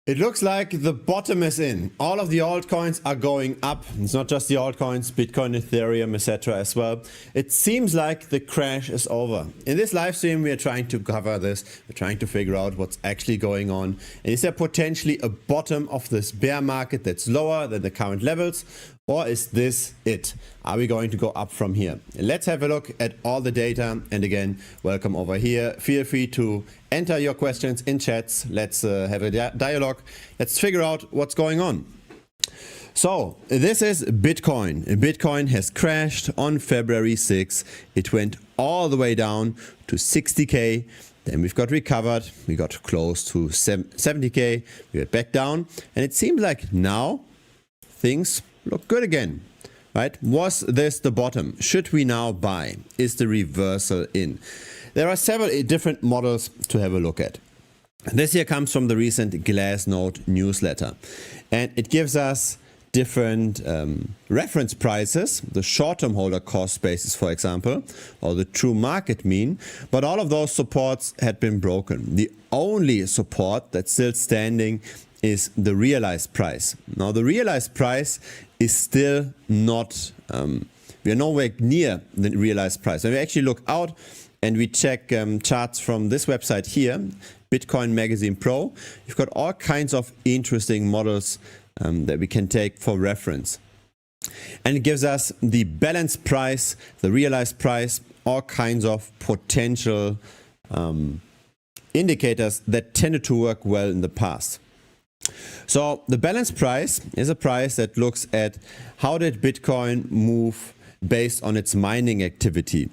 It looks like the bottom is in. All of the altcoins are going up. It's not just the altcoins, Bitcoin, Ethereum, etc. as well. It seems like the crash is over. In this live stream, we are trying to cover this. We're trying to figure out what's actually going on. And is there potentially a bottom of this bear market that's lower than the current levels? Or is this it? Are we going to go up from here? Let's have a look at all the data. And again, welcome over here. Feel free to enter your questions in chats. Let's have a dialogue. Let's figure out what's going on. So this is Bitcoin. Bitcoin has crashed on February 6th. It went all the way down to 60K. Then we've got recovered. We got close to 70K. We got back down. And it seems like now things look good again, right? Was this the bottom? Should we now buy? Is the reversal in? There are several different models to have a look at. This here comes from the recent Glassnode newsletter, and it gives us different reference prices, the short-term holder cost basis, for example, or the true market mean, but all of those supports had been broken. The only support that's still standing is the realized price. Now the realized price is still not, we are nowhere near the realized price. When we actually look out and we check charts from this website here, Bitcoin Magazine Pro, you've got all kinds of interesting models that we can take for reference. And it gives us the balance price, the realized price, all kinds of potential indicators that tended to work well in the past. So the balance price is a price that looks at how did Bitcoin move based on its mining activity.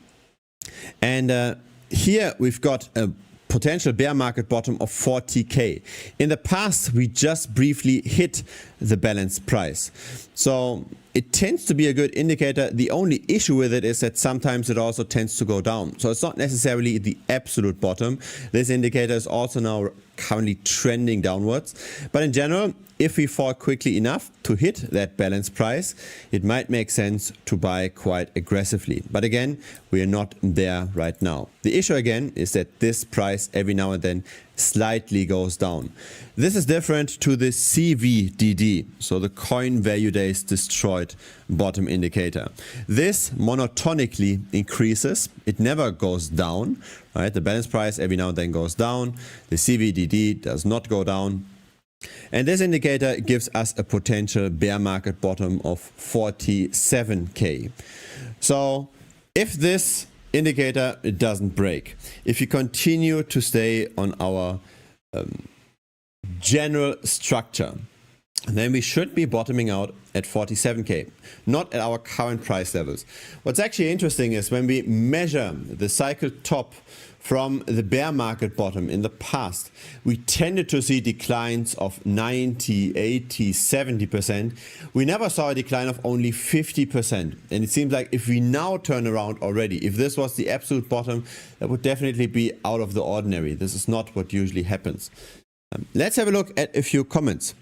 And here we've got a potential bear market bottom of 40K. In the past, we just briefly hit the balance price. So it tends to be a good indicator. The only issue with it is that sometimes it also tends to go down. So it's not necessarily the absolute bottom. This indicator is also now currently trending downwards. But in general, if we fall quickly enough to hit that balance price, it might make sense to buy quite aggressively. But again, we are not there right now. The issue again is that this price every now and then slightly goes down. This is different to the CVDD, so the coin value days destroyed bottom indicator. This monotonically increases. It never goes down, right? The balance price every now and then goes down. The CVDD does not go down. And this indicator gives us a potential bear market bottom of 47K. So if this indicator it doesn't break, if you continue to stay on our general structure, then we should be bottoming out at 47K, not at our current price levels. What's actually interesting is when we measure the cycle top from the bear market bottom in the past, we tended to see declines of 90, 80, 70%. We never saw a decline of only 50%. And it seems like if we now turn around already, if this was the absolute bottom, that would definitely be out of the ordinary. This is not what usually happens. Let's have a look at a few comments.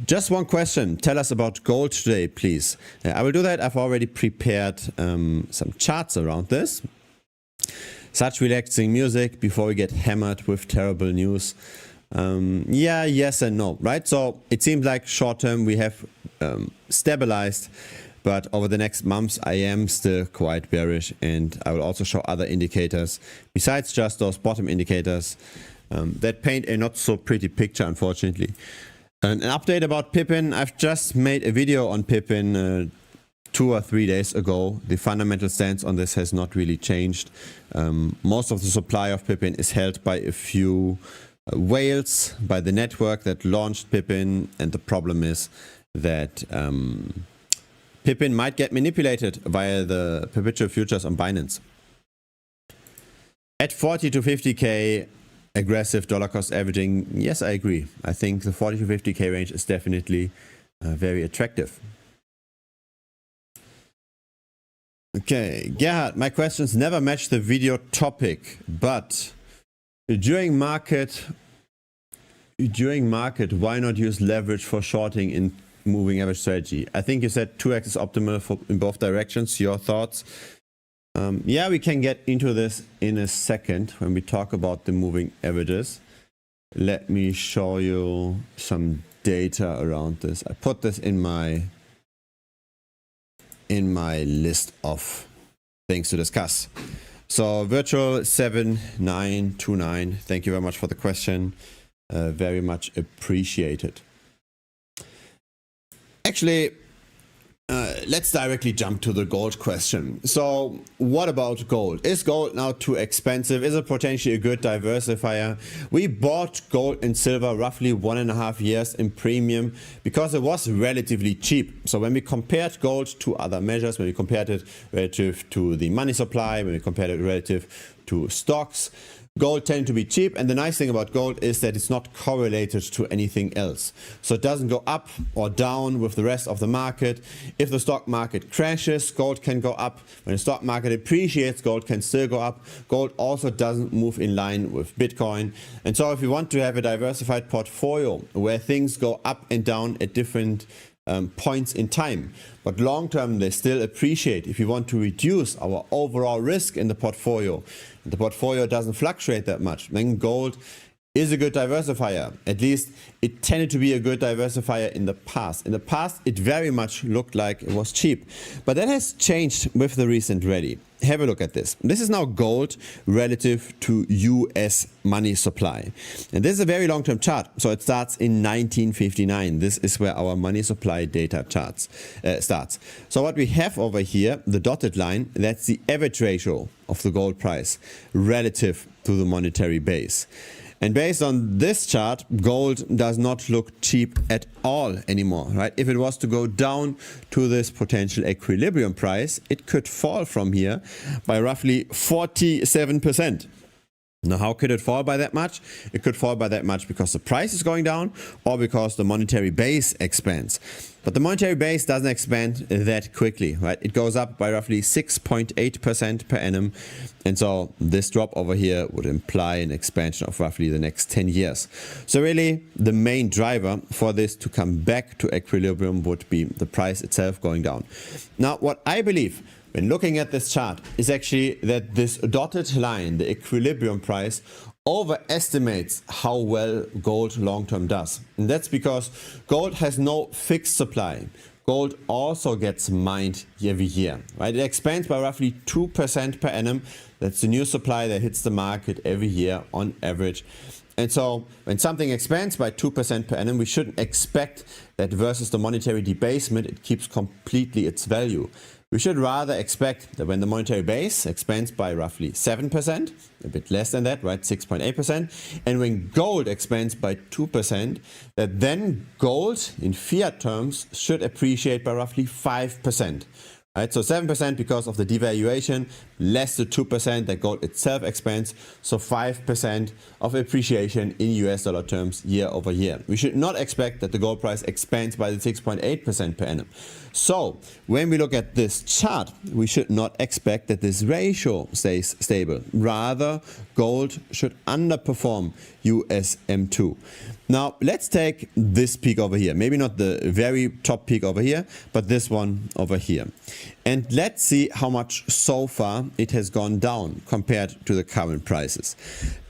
Just one question. Tell us about gold today, please. I will do that. I've already prepared some charts around this. Such relaxing music before we get hammered with terrible news. Yeah, yes and no, right? So it seems like short term we have stabilized, but over the next months I am still quite bearish, and I will also show other indicators besides just those bottom indicators that paint a not so pretty picture, unfortunately. An update about Pippin. I've just made a video on Pippin 2 or 3 days ago. The fundamental stance on this has not really changed. Most of the supply of Pippin is held by a few whales, by the network that launched Pippin, and the problem is that Pippin might get manipulated via the perpetual futures on Binance. At 40 to 50K, aggressive dollar cost averaging, yes, I agree. I think the 40 to 50K range is definitely very attractive. Okay, Gerhard, my questions never match the video topic, but during market, why not use leverage for shorting in moving average strategy? I think you said 2x is optimal in both directions. Your thoughts? Yeah, we can get into this in a second when we talk about the moving averages. let me show you some data around this. I put this in my list of things to discuss. So virtual 7929, thank you very much for the question. Very much appreciated. Actually, let's directly jump to the gold question. So what about gold? Is gold now too expensive? Is it potentially a good diversifier? We bought gold and silver roughly 1.5 years in premium because it was relatively cheap. So when we compared gold to other measures, when we compared it relative to the money supply, when we compared it relative to stocks, gold tended to be cheap, and the nice thing about gold is that it's not correlated to anything else. So it doesn't go up or down with the rest of the market. If the stock market crashes, gold can go up. When the stock market appreciates, gold can still go up. Gold also doesn't move in line with Bitcoin. And so if you want to have a diversified portfolio where things go up and down at different points in time, but long term they still appreciate, if you want to reduce our overall risk in the portfolio doesn't fluctuate that much, then gold is a good diversifier. At least it tended to be a good diversifier in the past. In the past it very much looked like it was cheap, but that has changed with the recent rally. Have a look at this. This is now gold relative to US money supply. And this is a very long-term chart. So it starts in 1959. This is where our money supply data starts. So what we have over here, the dotted line, that's the average ratio of the gold price relative to the monetary base. And based on this chart, gold does not look cheap at all anymore, right? If it was to go down to this potential equilibrium price, it could fall from here by roughly 47%. Now, how could it fall by that much? It could fall by that much because the price is going down or because the monetary base expands. But the monetary base doesn't expand that quickly, right? It goes up by roughly 6.8% per annum. And so this drop over here would imply an expansion of roughly the next 10 years. So really, the main driver for this to come back to equilibrium would be the price itself going down. Now, what I believe when looking at this chart is actually that this dotted line, the equilibrium price, overestimates how well gold long-term does. And that's because gold has no fixed supply. Gold also gets mined every year, right? It expands by roughly 2% per annum. That's the new supply that hits the market every year on average. And so when something expands by 2% per annum, we shouldn't expect that versus the monetary debasement, it keeps completely its value. We should rather expect that when the monetary base expands by roughly 7%, a bit less than that, right, 6.8%, and when gold expands by 2%, that then gold in fiat terms should appreciate by roughly 5%. Right, so 7% because of the devaluation, less the 2% that gold itself expands, so 5% of appreciation in US dollar terms year over year. We should not expect that the gold price expands by the 6.8% per annum. So when we look at this chart, we should not expect that this ratio stays stable. Rather, gold should underperform USM2. Now let's take this peak over here, maybe not the very top peak over here, but this one over here. And let's see how much so far it has gone down compared to the current prices.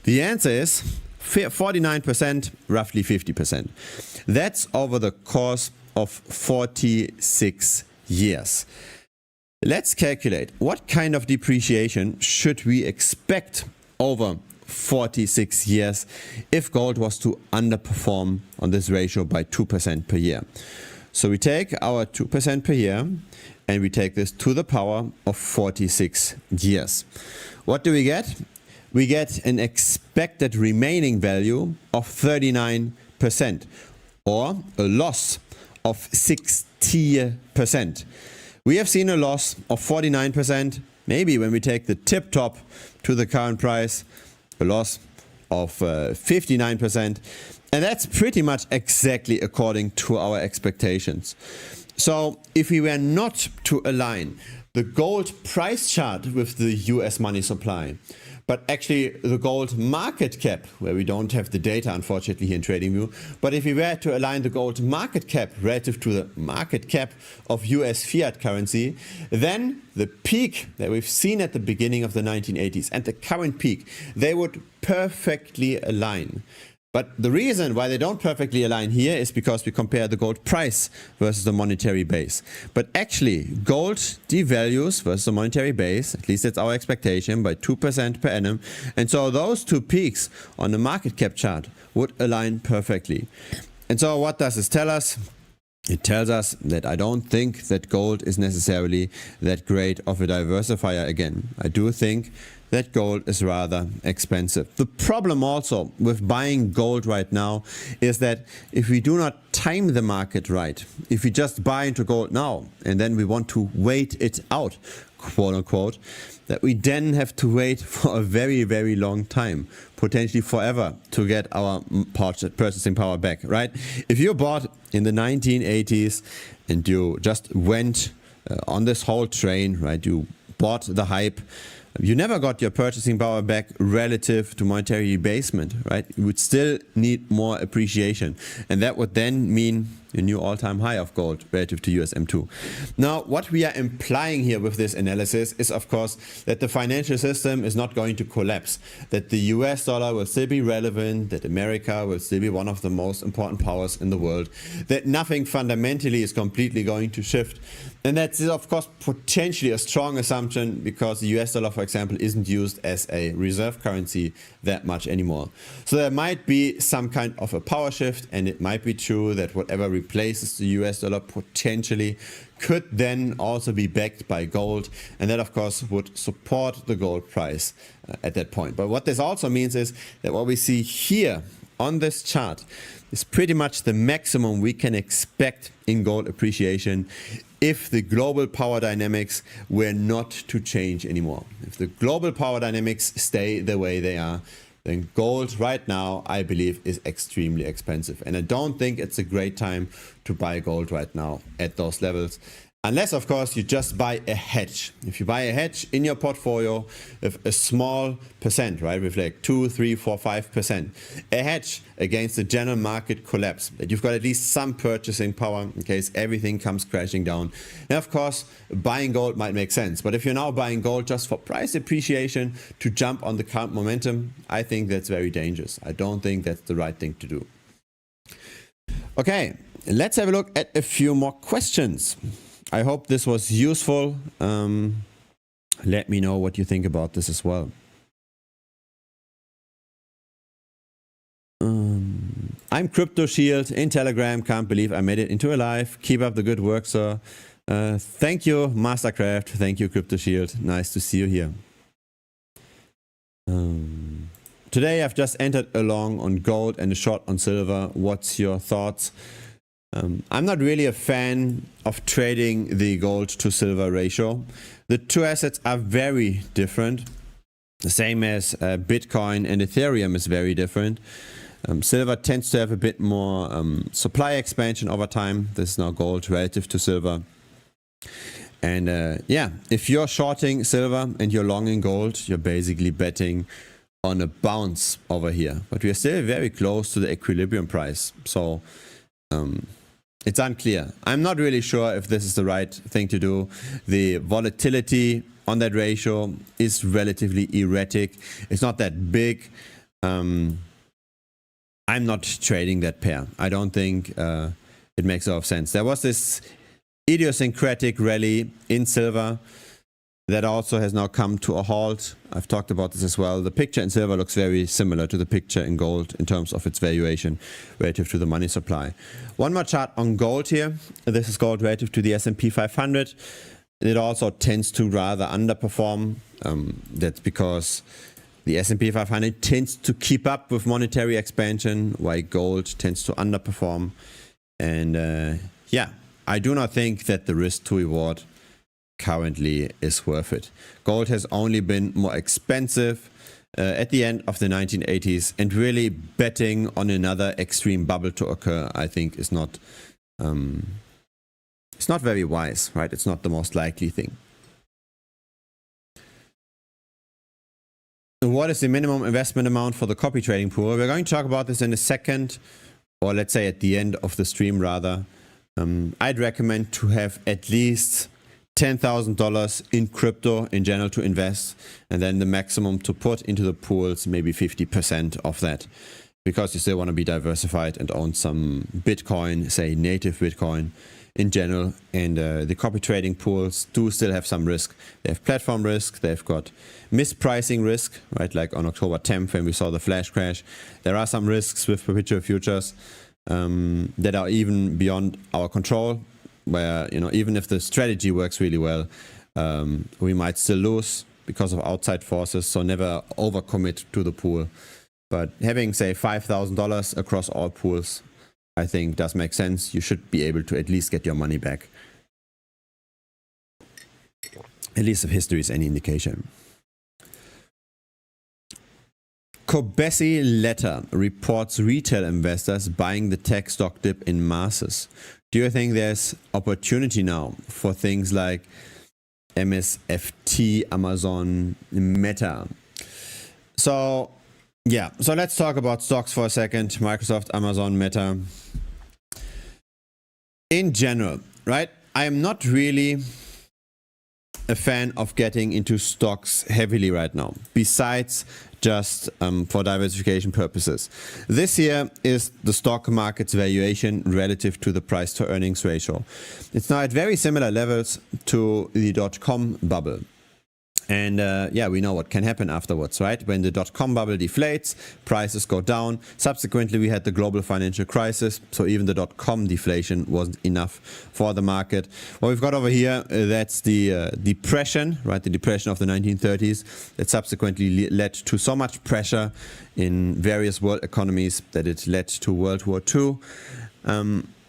The answer is 49%, roughly 50%. That's over the course of 46 years. Let's calculate what kind of depreciation should we expect over 46 years if gold was to underperform on this ratio by 2% per year. So we take our 2% per year and we take this to the power of 46 years. What do we get? We get an expected remaining value of 39% or a loss of 60%. We have seen a loss of 49%, maybe when we take the tip top to the current price, a loss of 59%, and that's pretty much exactly according to our expectations. So if we were not to align the gold price chart with the US money supply, but actually the gold market cap, where we don't have the data unfortunately here in TradingView, but if we were to align the gold market cap relative to the market cap of US fiat currency, then the peak that we've seen at the beginning of the 1980s and the current peak, they would perfectly align. But the reason why they don't perfectly align here is because we compare the gold price versus the monetary base. But actually, gold devalues versus the monetary base, at least that's our expectation, by 2% per annum. And so those two peaks on the market cap chart would align perfectly. And so what does this tell us? It tells us that I don't think that gold is necessarily that great of a diversifier again. I do think that gold is rather expensive. The problem also with buying gold right now is that if we do not time the market right, if we just buy into gold now and then we want to wait it out, quote unquote, that we then have to wait for a very, very long time, potentially forever, to get our purchasing power back, right? If you bought in the 1980s and you just went on this whole train, right, you bought the hype, you never got your purchasing power back relative to monetary debasement, right? You would still need more appreciation. And that would then mean a new all-time high of gold relative to USM2. Now, what we are implying here with this analysis is, of course, that the financial system is not going to collapse, that the US dollar will still be relevant, that America will still be one of the most important powers in the world, that nothing fundamentally is completely going to shift. And that's, of course, potentially a strong assumption because the US dollar, for example, isn't used as a reserve currency that much anymore. So there might be some kind of a power shift, and it might be true that whatever replaces the US dollar potentially could then also be backed by gold, and that of course would support the gold price at that point. But what this also means is that what we see here on this chart is pretty much the maximum we can expect in gold appreciation if the global power dynamics were not to change anymore. If the global power dynamics stay the way they are, then gold right now, I believe, is extremely expensive. And I don't think it's a great time to buy gold right now at those levels. Unless, of course, you just buy a hedge. If you buy a hedge in your portfolio with a small percent, right, with like 2, 3, 4, 5%, a hedge against the general market collapse, that you've got at least some purchasing power in case everything comes crashing down. And of course, buying gold might make sense. But if you're now buying gold just for price appreciation to jump on the current momentum, I think that's very dangerous. I don't think that's the right thing to do. Okay, let's have a look at a few more questions. I hope this was useful. Let me know what you think about this as well. I'm Crypto Shield in Telegram. Can't believe I made it into a live. Keep up the good work, sir. Thank you, Mastercraft. Thank you, Crypto Shield. Nice to see you here. Today I've just entered a long on gold and a short on silver. What's your thoughts? I'm not really a fan of trading the gold to silver ratio. The two assets are very different. The same as Bitcoin and Ethereum is very different. Silver tends to have a bit more supply expansion over time. This is now gold relative to silver. And yeah, if you're shorting silver and you're long in gold, you're basically betting on a bounce over here. But we are still very close to the equilibrium price. So it's unclear. I'm not really sure if this is the right thing to do. The volatility on that ratio is relatively erratic. It's not that big. I'm not trading that pair. I don't think it makes a lot of sense. There was this idiosyncratic rally in silver that also has now come to a halt. I've talked about this as well. The picture in silver looks very similar to the picture in gold in terms of its valuation relative to the money supply. One more chart on gold here. This is gold relative to the S&P 500. It also tends to rather underperform. That's because the S&P 500 tends to keep up with monetary expansion, while gold tends to underperform. And yeah, I do not think that the risk to reward currently is worth it. Gold has only been more expensive at the end of the 1980s, and really betting on another extreme bubble to occur, I think, is not it's not very wise, right? It's not the most likely thing. So what is the minimum investment amount for the copy trading pool? We're going to talk about this in a second, or let's say at the end of the stream rather. I'd recommend to have at least $10,000 in crypto in general to invest, and then the maximum to put into the pools, maybe 50% of that. because you still want to be diversified and own some Bitcoin, say native Bitcoin in general. And the copy trading pools do still have some risk. They have platform risk, they've got mispricing risk, right? Like on October 10th when we saw the flash crash. There are some risks with perpetual futures that are even beyond our control, where, you know, even if the strategy works really well, we might still lose because of outside forces. So never overcommit to the pool. But having, say, $5,000 across all pools, I think does make sense. You should be able to at least get your money back. At least if history is any indication. Kobesi letter reports retail investors buying the tech stock dip in masses. Do you think there's opportunity now for things like MSFT, Amazon, Meta? So yeah, so let's talk about stocks for a second. Microsoft, Amazon, Meta. In general, right? I am not really a fan of getting into stocks heavily right now, besides just for diversification purposes. This year is the stock market's valuation relative to the price to earnings ratio. It's now at very similar levels to the .com bubble. And yeah, we know what can happen afterwards, right? When the .com bubble deflates, prices go down. Subsequently, we had the global financial crisis. So even the .com deflation wasn't enough for the market. What we've got over here, that's the depression, right? The depression of the 1930s that subsequently led to so much pressure in various world economies that it led to World War II.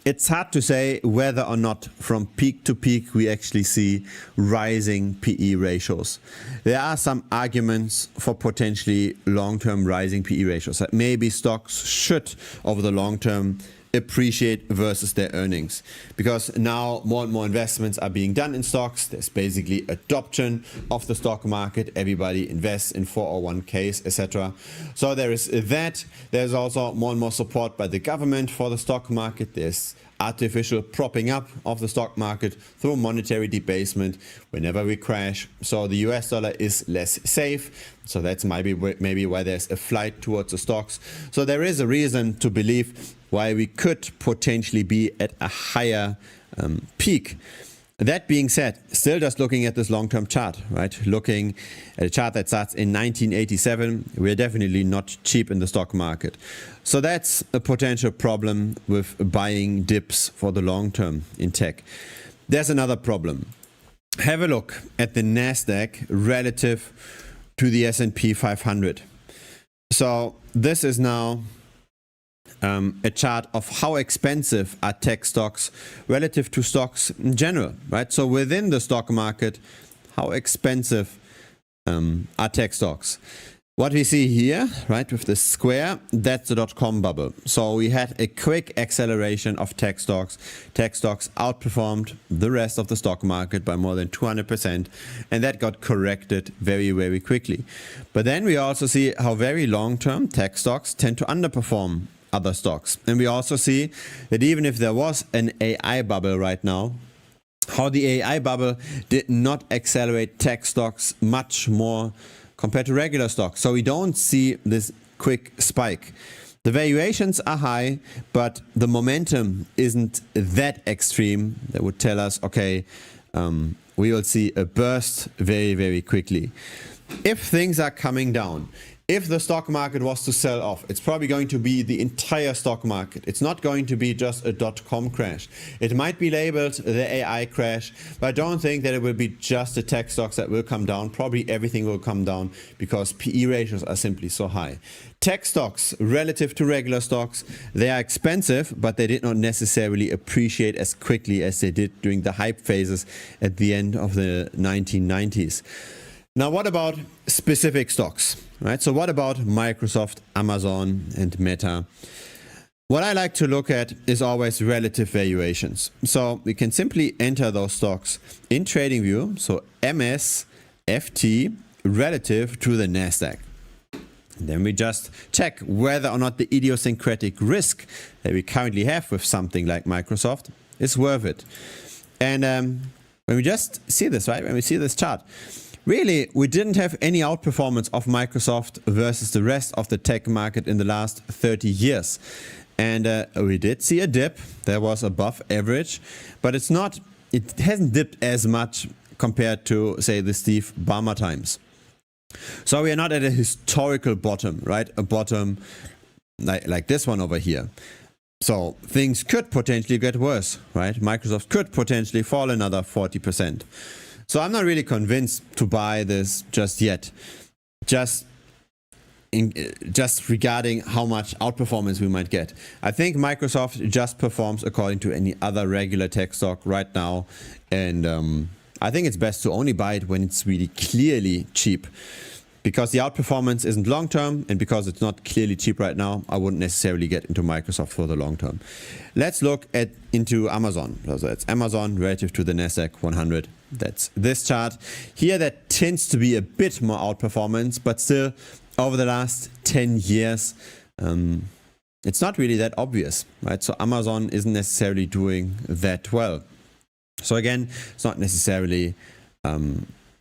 It's hard to say whether or not from peak to peak we actually see rising PE ratios. There are some arguments for potentially long-term rising PE ratios, that maybe stocks should, over the long term, appreciate versus their earnings, because now more and more investments are being done in stocks. There's basically adoption of the stock market. Everybody invests in 401ks, etc. So there is that. There's also more and more support by the government for the stock market. There's artificial propping up of the stock market through monetary debasement whenever we crash. So the US dollar is less safe. So that's maybe why there's a flight towards the stocks. So there is a reason to believe why we could potentially be at a higher peak. That being said, still just looking at this long-term chart, right? Looking at a chart that starts in 1987, we're definitely not cheap in the stock market. So that's a potential problem with buying dips for the long term in tech. There's another problem. Have a look at the NASDAQ relative to the S&P 500. So this is now a chart of how expensive are tech stocks relative to stocks in general, right? So within the stock market, how expensive are tech stocks? What we see here, right, with the square, that's the .com bubble. So we had a quick acceleration of tech stocks. Tech stocks outperformed the rest of the stock market by more than 200%, and that got corrected very, very quickly. But then we also see how very long-term tech stocks tend to underperform other stocks. And we also see that even if there was an AI bubble right now, how the AI bubble did not accelerate tech stocks much more compared to regular stocks. So we don't see this quick spike. The valuations are high, but the momentum isn't that extreme that would tell us, okay, we will see a burst very, very quickly. If things are coming down, if the stock market was to sell off, it's probably going to be the entire stock market. It's not going to be just a .com crash. It might be labeled the AI crash, but I don't think that it will be just the tech stocks that will come down. Probably everything will come down because PE ratios are simply so high. Tech stocks, relative to regular stocks, they are expensive, but they did not necessarily appreciate as quickly as they did during the hype phases at the end of the 1990s. Now, what about specific stocks, right? So what about Microsoft, Amazon, and Meta? What I like to look at is always relative valuations. So we can simply enter those stocks in TradingView. So MSFT relative to the NASDAQ. Then we just check whether or not the idiosyncratic risk that we currently have with something like Microsoft is worth it. And when we just see this, right? When we see this chart, really, we didn't have any outperformance of Microsoft versus the rest of the tech market in the last 30 years. And we did see a dip that was above average, but it hasn't dipped as much compared to, say, the Steve Ballmer times. So we are not at a historical bottom, right? A bottom like this one over here. So things could potentially get worse, right? Microsoft could potentially fall another 40%. So I'm not really convinced to buy this just yet. Just regarding how much outperformance we might get. I think Microsoft just performs according to any other regular tech stock right now. And I think it's best to only buy it when it's really clearly cheap. Because the outperformance isn't long term, and because it's not clearly cheap right now, I wouldn't necessarily get into Microsoft for the long term. Let's look into Amazon. So it's Amazon relative to the Nasdaq 100. That's this chart. Here that tends to be a bit more outperformance, but still over the last 10 years, it's not really that obvious, right? So Amazon isn't necessarily doing that well. So again, it's not necessarily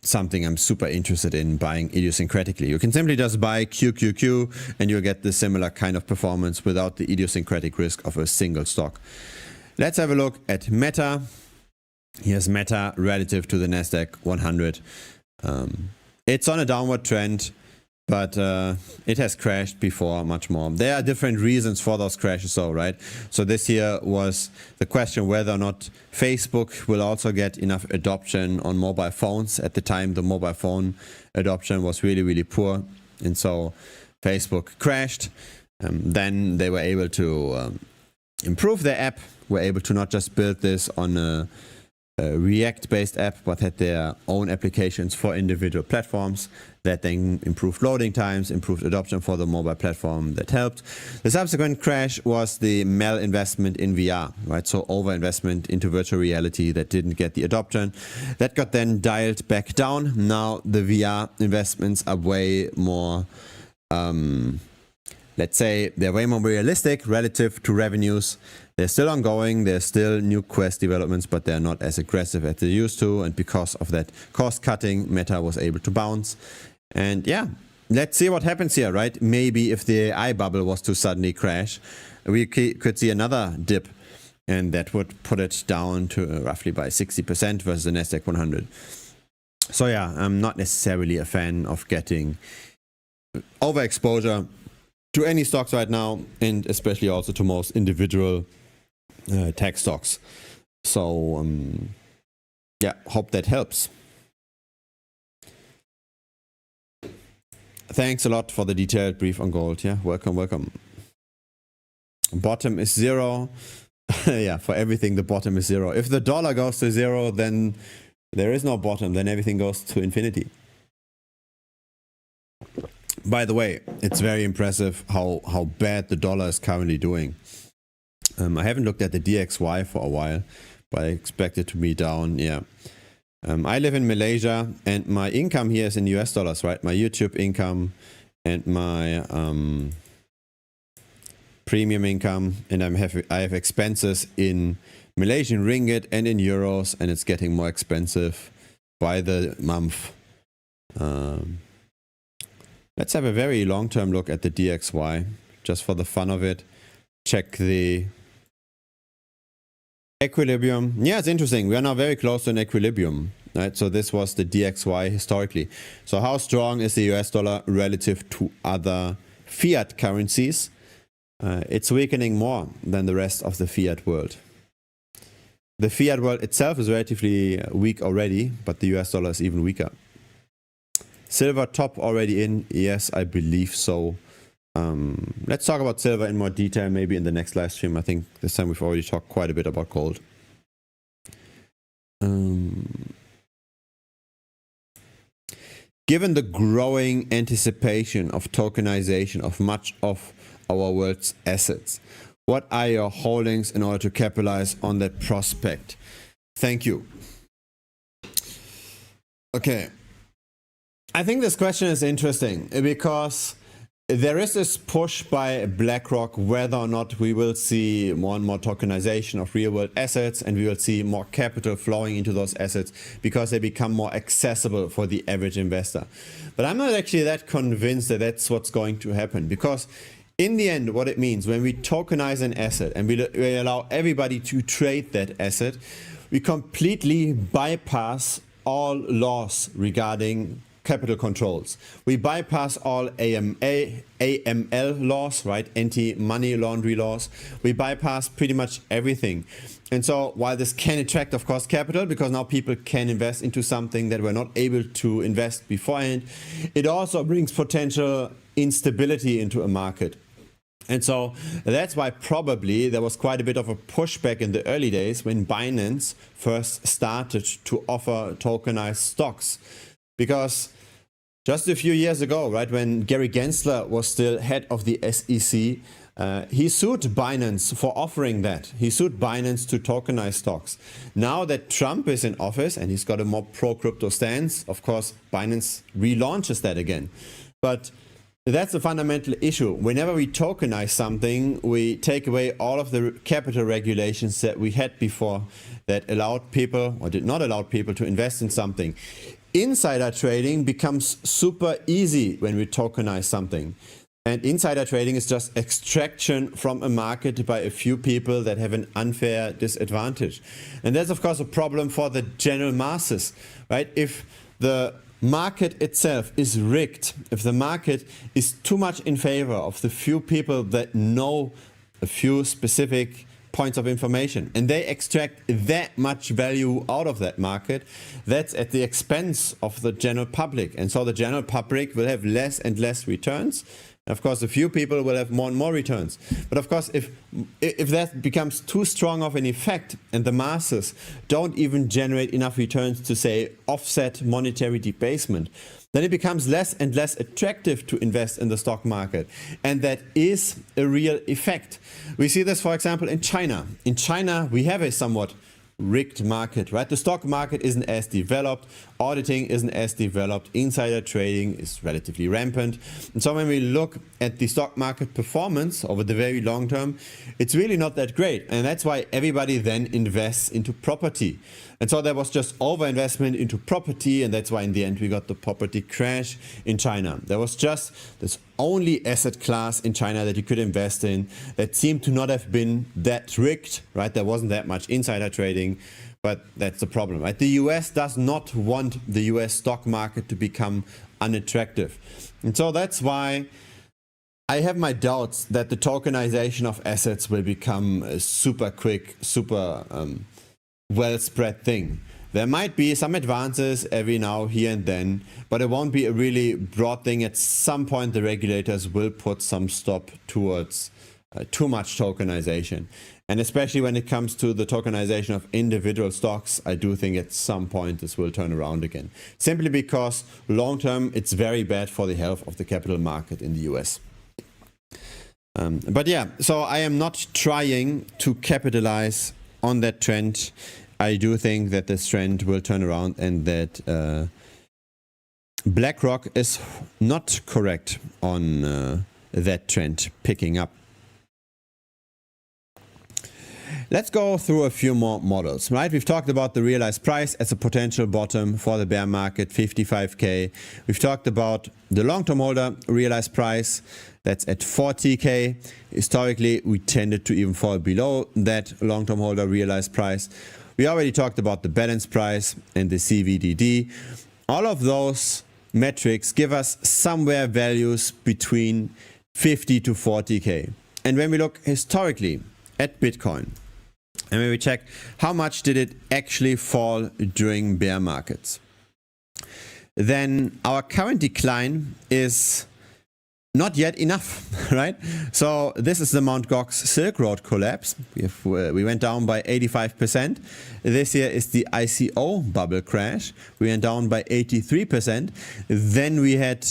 something I'm super interested in buying idiosyncratically. You can simply just buy QQQ and you'll get the similar kind of performance without the idiosyncratic risk of a single stock. Let's have a look at Meta. Here's Meta relative to the Nasdaq 100. It's on a downward trend, but it has crashed before much more. There are different reasons for those crashes though, right? So this here was the question whether or not Facebook will also get enough adoption on mobile phones. At the time, the mobile phone adoption was really, really poor. And so Facebook crashed. Then they were able to improve their app, were able to not just build this on a React-based app, but had their own applications for individual platforms that then improved loading times, improved adoption for the mobile platform that helped. The subsequent crash was the malinvestment in VR, right? So overinvestment into virtual reality that didn't get the adoption. That got then dialed back down. Now the VR investments are way more, let's say they're way more realistic relative to revenues. They're still ongoing, there's still new Quest developments, but they're not as aggressive as they used to. And because of that cost cutting, Meta was able to bounce. And yeah, let's see what happens here, right? Maybe if the AI bubble was to suddenly crash, we could see another dip. And that would put it down to roughly by 60% versus the Nasdaq 100. So yeah, I'm not necessarily a fan of getting overexposure to any stocks right now, and especially also to most individual tech stocks. So yeah, hope that helps. Thanks a lot for the detailed brief on gold. Yeah, welcome, welcome. Bottom is 0. Yeah, for everything the bottom is 0. If the dollar goes to 0, then there is no bottom, then everything goes to infinity. By the way, it's very impressive how bad the dollar is currently doing. I haven't looked at the DXY for a while, but I expect it to be down. Yeah. I live in Malaysia and my income here is in US dollars, right? My YouTube income and my premium income, and I have expenses in Malaysian ringgit and in euros, and it's getting more expensive by the month. Let's have a very long-term look at the DXY, just for the fun of it. Check the equilibrium. Yeah, it's interesting. We are now very close to an equilibrium, right? So this was the DXY historically. So how strong is the US dollar relative to other fiat currencies? It's weakening more than the rest of the fiat world. The fiat world itself is relatively weak already, but the US dollar is even weaker. Silver top already in? Yes, I believe so. Let's talk about silver in more detail maybe in the next live stream. I think this time we've already talked quite a bit about gold. Given the growing anticipation of tokenization of much of our world's assets, what are your holdings in order to capitalize on that prospect? Thank you. Okay. I think this question is interesting because There is this push by BlackRock whether or not we will see more and more tokenization of real world assets, and we will see more capital flowing into those assets because they become more accessible for the average investor. But I'm not actually that convinced that that's what's going to happen, because in the end, what it means when we tokenize an asset and we allow everybody to trade that asset, we completely bypass all laws regarding capital controls. We bypass all AML laws, right? Anti-money laundering laws. We bypass pretty much everything. And so while this can attract, of course, capital, because now people can invest into something that were not able to invest beforehand, it also brings potential instability into a market. And so that's why probably there was quite a bit of a pushback in the early days when Binance first started to offer tokenized stocks. Because just a few years ago, right, when Gary Gensler was still head of the SEC, he sued Binance for offering that. He sued Binance to tokenize stocks. Now that Trump is in office and he's got a more pro-crypto stance, of course, Binance relaunches that again. But that's a fundamental issue. Whenever we tokenize something, we take away all of the capital regulations that we had before that allowed people or did not allow people to invest in something. Insider trading becomes super easy when we tokenize something. And insider trading is just extraction from a market by a few people that have an unfair disadvantage. And that's, of course, a problem for the general masses, right? If the market itself is rigged, if the market is too much in favor of the few people that know a few specific points of information, and they extract that much value out of that market, that's at the expense of the general public. And so the general public will have less and less returns. Of course, a few people will have more and more returns. But of course, if that becomes too strong of an effect and the masses don't even generate enough returns to, say, offset monetary debasement, then it becomes less and less attractive to invest in the stock market. And that is a real effect. We see this, for example, in China. In China, we have a somewhat rigged market, right? The stock market isn't as developed, auditing isn't as developed, insider trading is relatively rampant. And so when we look at the stock market performance over the very long term, it's really not that great. And that's why everybody then invests into property. And so there was just overinvestment into property, and that's why in the end we got the property crash in China. There was just this only asset class in China that you could invest in that seemed to not have been that rigged, right? There wasn't that much insider trading, but that's the problem, right? The US does not want the US stock market to become unattractive. And so that's why I have my doubts that the tokenization of assets will become a super quick, super well-spread thing. There might be some advances every now, here and then, but it won't be a really broad thing. At some point, the regulators will put some stop towards too much tokenization. And especially when it comes to the tokenization of individual stocks, I do think at some point this will turn around again. Simply because long-term, it's very bad for the health of the capital market in the US. But yeah, so I am not trying to capitalize on that trend. I do think that this trend will turn around and that BlackRock is not correct on that trend picking up. Let's go through a few more models, right? We've talked about the realized price as a potential bottom for the bear market, 55K. We've talked about the long-term holder realized price, that's at 40K. Historically, we tended to even fall below that long-term holder realized price. We already talked about the balance price and the CVDD. All of those metrics give us somewhere values between 50 to 40K. And when we look historically at Bitcoin, and when we check how much did it actually fall during bear markets, then our current decline is not yet enough, right? So this is the Mt. Gox Silk Road collapse. We went down by 85%. This here is the ICO bubble crash. We went down by 83%. Then we had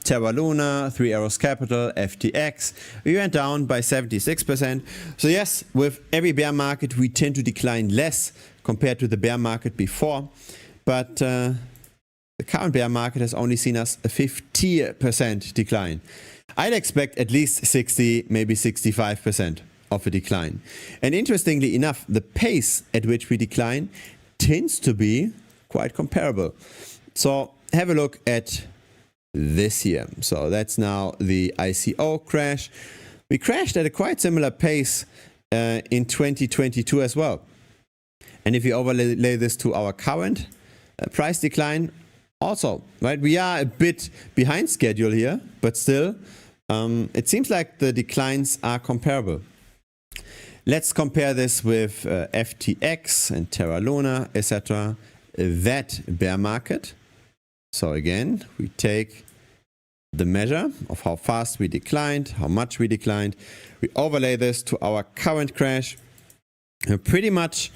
Terra Luna, Three Arrows Capital, FTX. We went down by 76%. So yes, with every bear market, we tend to decline less compared to the bear market before. But the current bear market has only seen us a 50% decline. I'd expect at least 60, maybe 65% of a decline. And interestingly enough, the pace at which we decline tends to be quite comparable. So have a look at this here. So that's now the ICO crash. We crashed at a quite similar pace in 2022 as well. And if you overlay this to our current price decline, also, right, we are a bit behind schedule here, but still, it seems like the declines are comparable. Let's compare this with FTX and Terra Luna, etc. That bear market. So again, we take the measure of how fast we declined, how much we declined. We overlay this to our current crash. Pretty much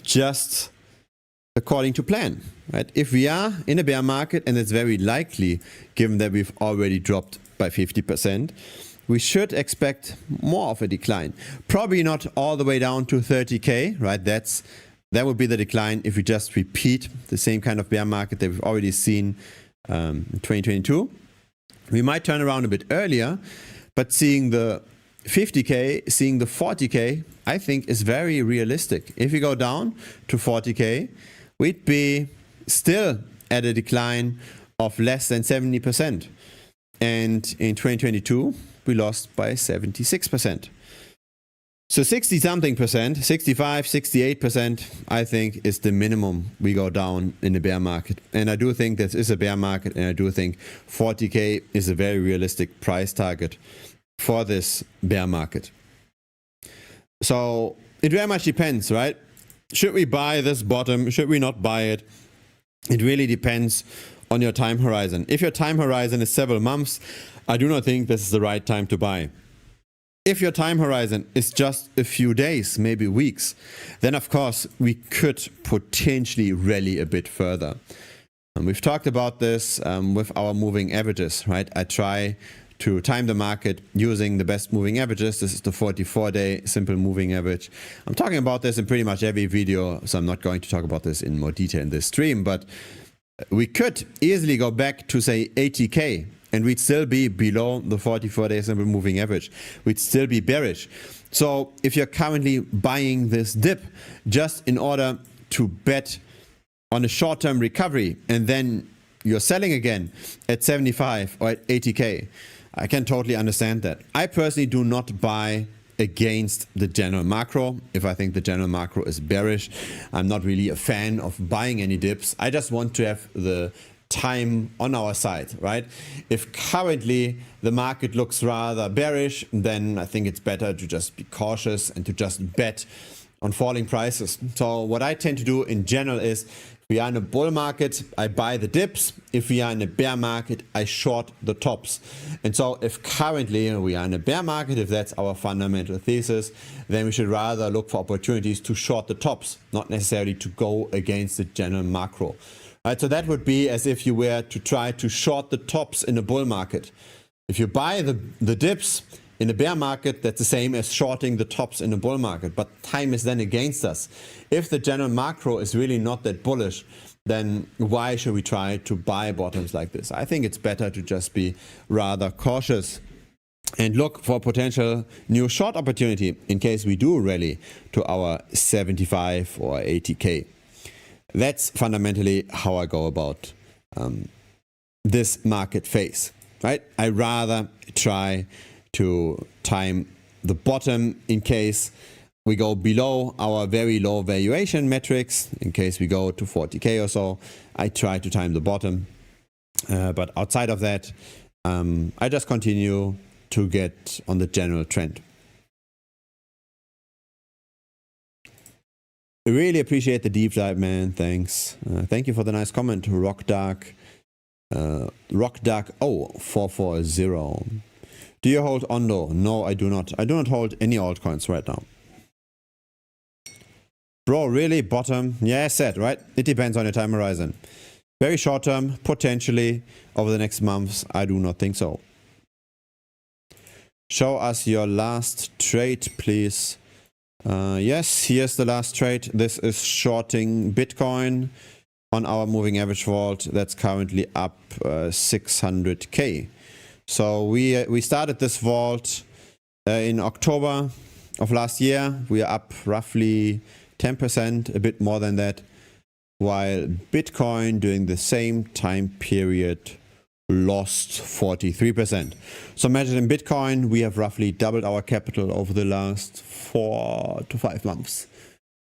just according to plan, right? If we are in a bear market, and it's very likely given that we've already dropped by 50%, we should expect more of a decline. Probably not all the way down to 30K, right? That would be the decline if we just repeat the same kind of bear market that we've already seen in 2022. We might turn around a bit earlier, but seeing the 50K, seeing the 40K, I think is very realistic. If we go down to 40K, we'd be still at a decline of less than 70%. And in 2022, we lost by 76%. So 60 something percent, 65, 68%, I think is the minimum we go down in the bear market. And I do think this is a bear market, and I do think 40K is a very realistic price target for this bear market. So it very much depends, right? Should we buy this bottom? Should we not buy it? It really depends on your time horizon. If your time horizon is several months, I do not think this is the right time to buy. If your time horizon is just a few days, maybe weeks, then of course we could potentially rally a bit further. And we've talked about this with our moving averages, right? I try to time the market using the best moving averages. This is the 44-day simple moving average. I'm talking about this in pretty much every video, so I'm not going to talk about this in more detail in this stream, but we could easily go back to say 80K and we'd still be below the 44-day simple moving average. We'd still be bearish. So if you're currently buying this dip just in order to bet on a short-term recovery and then you're selling again at 75 or at 80K, I can totally understand that. I personally do not buy against the general macro. If I think the general macro is bearish, I'm not really a fan of buying any dips. I just want to have the time on our side, right? If currently the market looks rather bearish, then I think it's better to just be cautious and to just bet on falling prices. So what I tend to do in general is, if we are in a bull market, I buy the dips. If we are in a bear market, I short the tops. And so if currently we are in a bear market, if that's our fundamental thesis, then we should rather look for opportunities to short the tops, not necessarily to go against the general macro. Right, so that would be as if you were to try to short the tops in a bull market. If you buy the dips in a bear market, that's the same as shorting the tops in a bull market, but time is then against us. If the general macro is really not that bullish, then why should we try to buy bottoms like this? I think it's better to just be rather cautious and look for potential new short opportunity in case we do rally to our 75 or 80K. That's fundamentally how I go about this market phase, right? I rather try to time the bottom in case we go below our very low valuation metrics. In case we go to 40K or so, I try to time the bottom. But outside of that, I just continue to get on the general trend. I really appreciate the deep dive, man. Thanks. Thank you for the nice comment, Rockdark 0440. Do you hold Ondo? No, I do not. I do not hold any altcoins right now. Bro, really? Bottom? Yeah, I said, right? It depends on your time horizon. Very short term, potentially over the next months. I do not think so. Show us your last trade, please. Yes, here's the last trade. This is shorting Bitcoin on our moving average vault. That's currently up 600K. So we started this vault in October of last year. We are up roughly 10%, a bit more than that, while Bitcoin during the same time period lost 43%. So measured in Bitcoin, we have roughly doubled our capital over the last 4 to 5 months.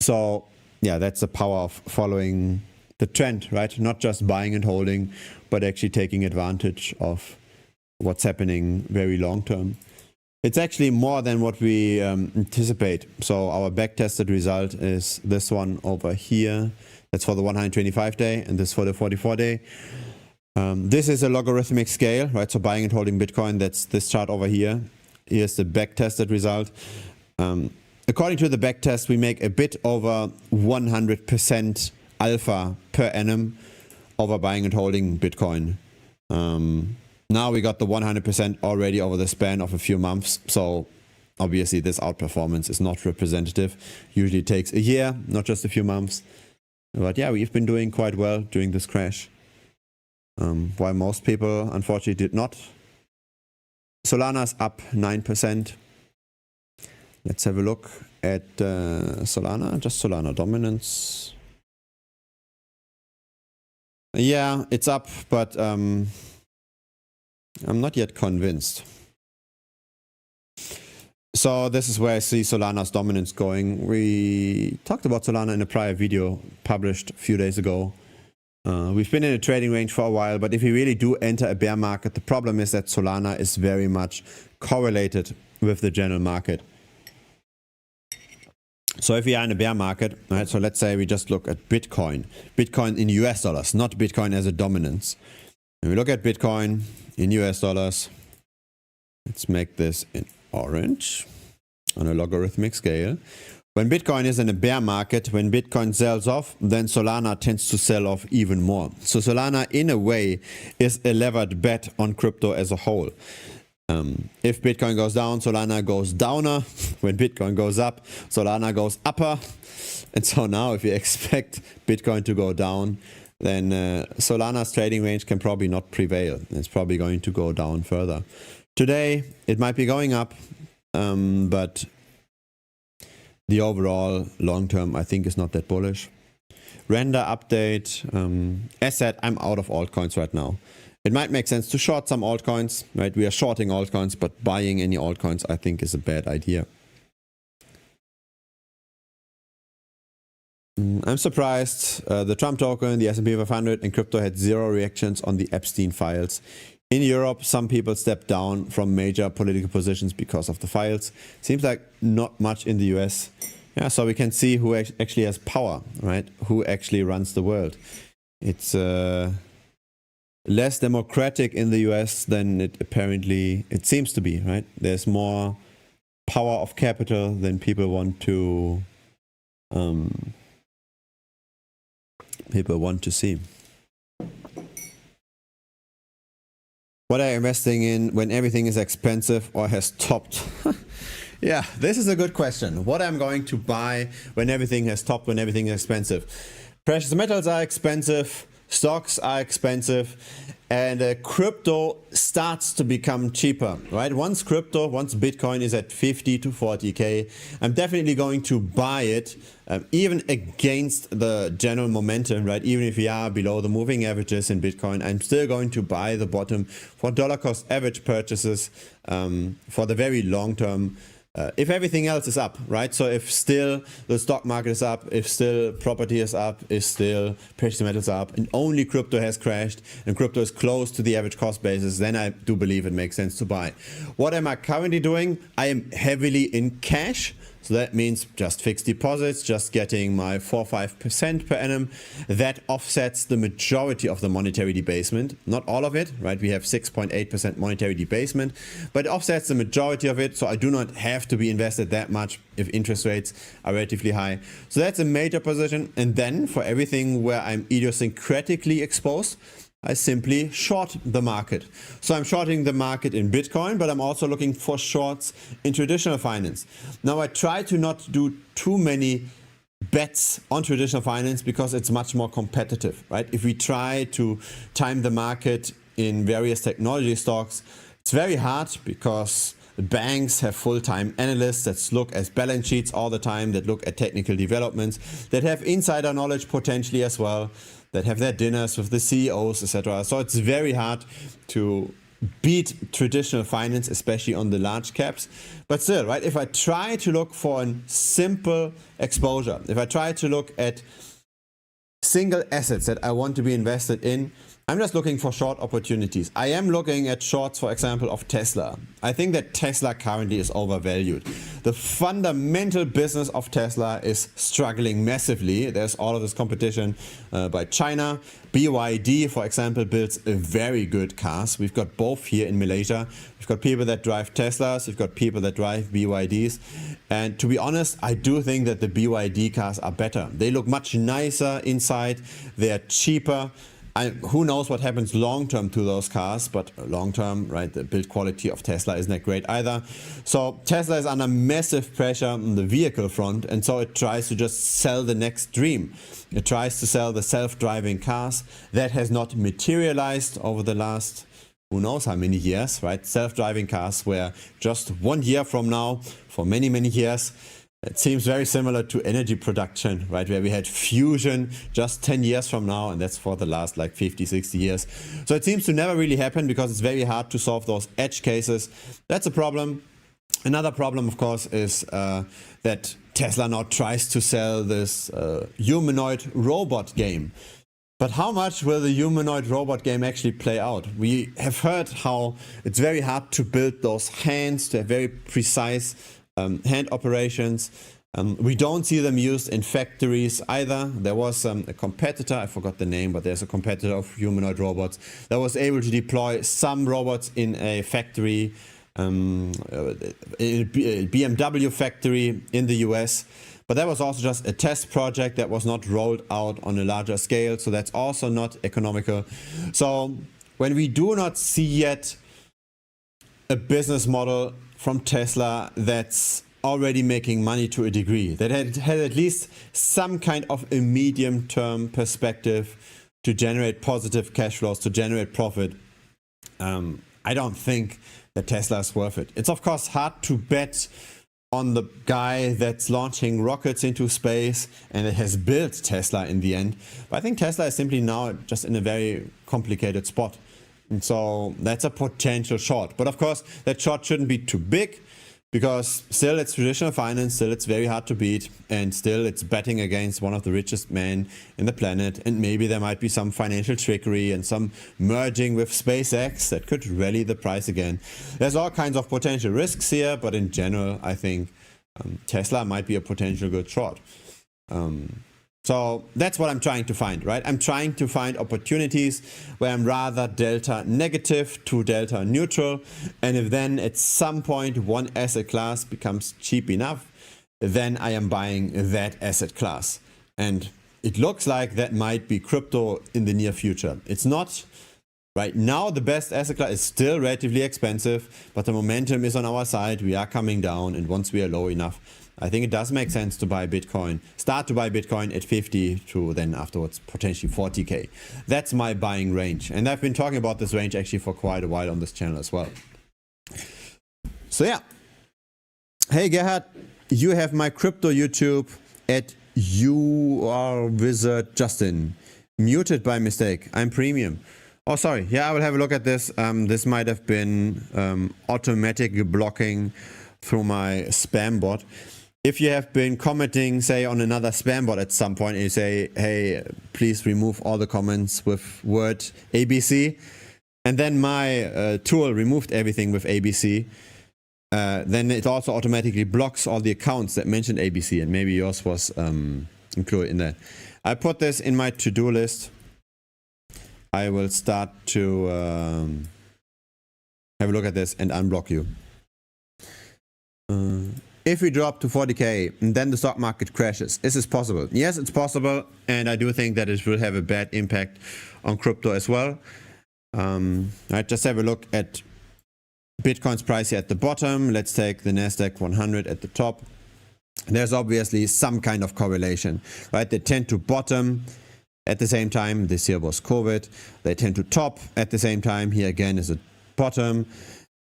So yeah, that's the power of following the trend, right? Not just buying and holding, but actually taking advantage of what's happening very long term. It's actually more than what we anticipate. So our back-tested result is this one over here. That's for the 125 day, and this for the 44 day. This is a logarithmic scale, right? So buying and holding Bitcoin, that's this chart over here. Here's the back-tested result. According to the backtest, we make a bit over 100% alpha per annum over buying and holding Bitcoin. Now we got the 100% already over the span of a few months. So obviously this outperformance is not representative. Usually it takes a year, not just a few months. But yeah, we've been doing quite well during this crash. While most people unfortunately did not. Solana's up 9%. Let's have a look at Solana, just Solana dominance. Yeah, it's up, but I'm not yet convinced. So this is where I see Solana's dominance going. We talked about Solana in a prior video published a few days ago. We've been in a trading range for a while, but if we really do enter a bear market, the problem is that Solana is very much correlated with the general market. So if we are in a bear market, right, so let's say we just look at Bitcoin. Bitcoin in US dollars, not Bitcoin as a dominance. When we look at Bitcoin in US dollars, let's make this in orange on a logarithmic scale. When Bitcoin is in a bear market, when Bitcoin sells off, then Solana tends to sell off even more. So Solana, in a way, is a levered bet on crypto as a whole. If Bitcoin goes down, Solana goes downer. When Bitcoin goes up, Solana goes upper. And so now if you expect Bitcoin to go down, then Solana's trading range can probably not prevail. It's probably going to go down further. Today, it might be going up, but the overall long term, I think, is not that bullish. Render update. As said, I'm out of altcoins right now. It might make sense to short some altcoins, right? We are shorting altcoins, but buying any altcoins, I think, is a bad idea. I'm surprised. The Trump token, the S&P 500, and crypto had 0 reactions on the Epstein files. In Europe, some people stepped down from major political positions because of the files. Seems like not much in the US. Yeah, so we can see who actually has power, right? Who actually runs the world. It's less democratic in the US than it seems to be, right? There's more power of capital than people want to see. What are you investing in when everything is expensive or has topped? Yeah, this is a good question. What I'm going to buy when everything has topped, when everything is expensive? Precious metals are expensive, stocks are expensive, and crypto starts to become cheaper, right? Once Bitcoin is at 50 to 40K, I'm definitely going to buy it, even against the general momentum, right? Even if we are below the moving averages in Bitcoin, I'm still going to buy the bottom for dollar cost average purchases for the very long term. If everything else is up, right? So if still the stock market is up, if still property is up, if still precious metals are up, and only crypto has crashed and crypto is close to the average cost basis, then I do believe it makes sense to buy. What am I currently doing? I am heavily in cash. So that means just fixed deposits, just getting my 4 or 5% per annum. That offsets the majority of the monetary debasement. Not all of it, right? We have 6.8% monetary debasement, but it offsets the majority of it. So I do not have to be invested that much if interest rates are relatively high. So that's a major position. And then for everything where I'm idiosyncratically exposed, I simply short the market. So I'm shorting the market in Bitcoin, but I'm also looking for shorts in traditional finance. Now I try to not do too many bets on traditional finance because it's much more competitive, right? If we try to time the market in various technology stocks, It's very hard because banks have full-time analysts that look at balance sheets all the time, that look at technical developments, that have insider knowledge potentially as well, that have their dinners with the CEOs, etc. So it's very hard to beat traditional finance, especially on the large caps. But still, right, if I try to look for a simple exposure, if I try to look at single assets that I want to be invested in, I'm just looking for short opportunities. I am looking at shorts, for example, of Tesla. I think that Tesla currently is overvalued. The fundamental business of Tesla is struggling massively. There's all of this competition by China. BYD, for example, builds a very good cars. We've got both here in Malaysia. We've got people that drive Teslas. We've got people that drive BYDs. And to be honest, I do think that the BYD cars are better. They look much nicer inside. They're cheaper. Who knows what happens long-term to those cars, but long-term, right, the build quality of Tesla isn't that great either. So Tesla is under massive pressure on the vehicle front, and so it tries to just sell the next dream. It tries to sell the self-driving cars. That has not materialized over the last, who knows how many years, right? Self-driving cars where just 1 year from now, for many, many years, it seems very similar to energy production, right? Where we had fusion just 10 years from now, and that's for the last like 50, 60 years. So it seems to never really happen because it's very hard to solve those edge cases. That's a problem. Another problem, of course, is that Tesla now tries to sell this humanoid robot game. But how much will the humanoid robot game actually play out? We have heard how it's very hard to build those hands, to have very precise hand operations. We don't see them used in factories either. There was a competitor, I forgot the name, but there's a competitor of humanoid robots that was able to deploy some robots in a factory, a BMW factory in the US. But that was also just a test project that was not rolled out on a larger scale. So that's also not economical. So when we do not see yet a business model from Tesla that's already making money to a degree, that had at least some kind of a medium-term perspective to generate positive cash flows, to generate profit, I don't think that Tesla is worth it. It's of course hard to bet on the guy that's launching rockets into space and that has built Tesla in the end. But I think Tesla is simply now just in a very complicated spot. And so that's a potential short. But of course, that short shouldn't be too big because still it's traditional finance, still it's very hard to beat, and still it's betting against one of the richest men in the planet. And maybe there might be some financial trickery and some merging with SpaceX that could rally the price again. There's all kinds of potential risks here, but in general, I think Tesla might be a potential good short. So that's what I'm trying to find, right? I'm trying to find opportunities where I'm rather delta negative to delta neutral. And if then at some point one asset class becomes cheap enough, then I am buying that asset class. And it looks like that might be crypto in the near future. It's not. Right now, the best asset class is still relatively expensive, but the momentum is on our side. We are coming down, and once we are low enough, I think it does make sense to buy Bitcoin. Start to buy Bitcoin at 50 to then afterwards potentially 40K. That's my buying range. And I've been talking about this range actually for quite a while on this channel as well. So yeah. Hey Gerhard, you have my crypto YouTube at YouAreWizard Justin. Muted by mistake. I'm premium. Oh, sorry. Yeah, I will have a look at this. This might have been automatic blocking through my spam bot. If you have been commenting, say, on another spam bot at some point, and you say, hey, please remove all the comments with word ABC, and then my tool removed everything with ABC, then it also automatically blocks all the accounts that mentioned ABC, and maybe yours was included in that. I put this in my to-do list. I will start to have a look at this and unblock you. If we drop to 40K and then the stock market crashes, is this possible? Yes, it's possible, and I do think that it will have a bad impact on crypto as well. Right, just have a look at Bitcoin's price here at the bottom. Let's take the Nasdaq 100 at the top. There's obviously some kind of correlation, right? They tend to bottom at the same time. This here was COVID. They tend to top at the same time. Here again is a bottom.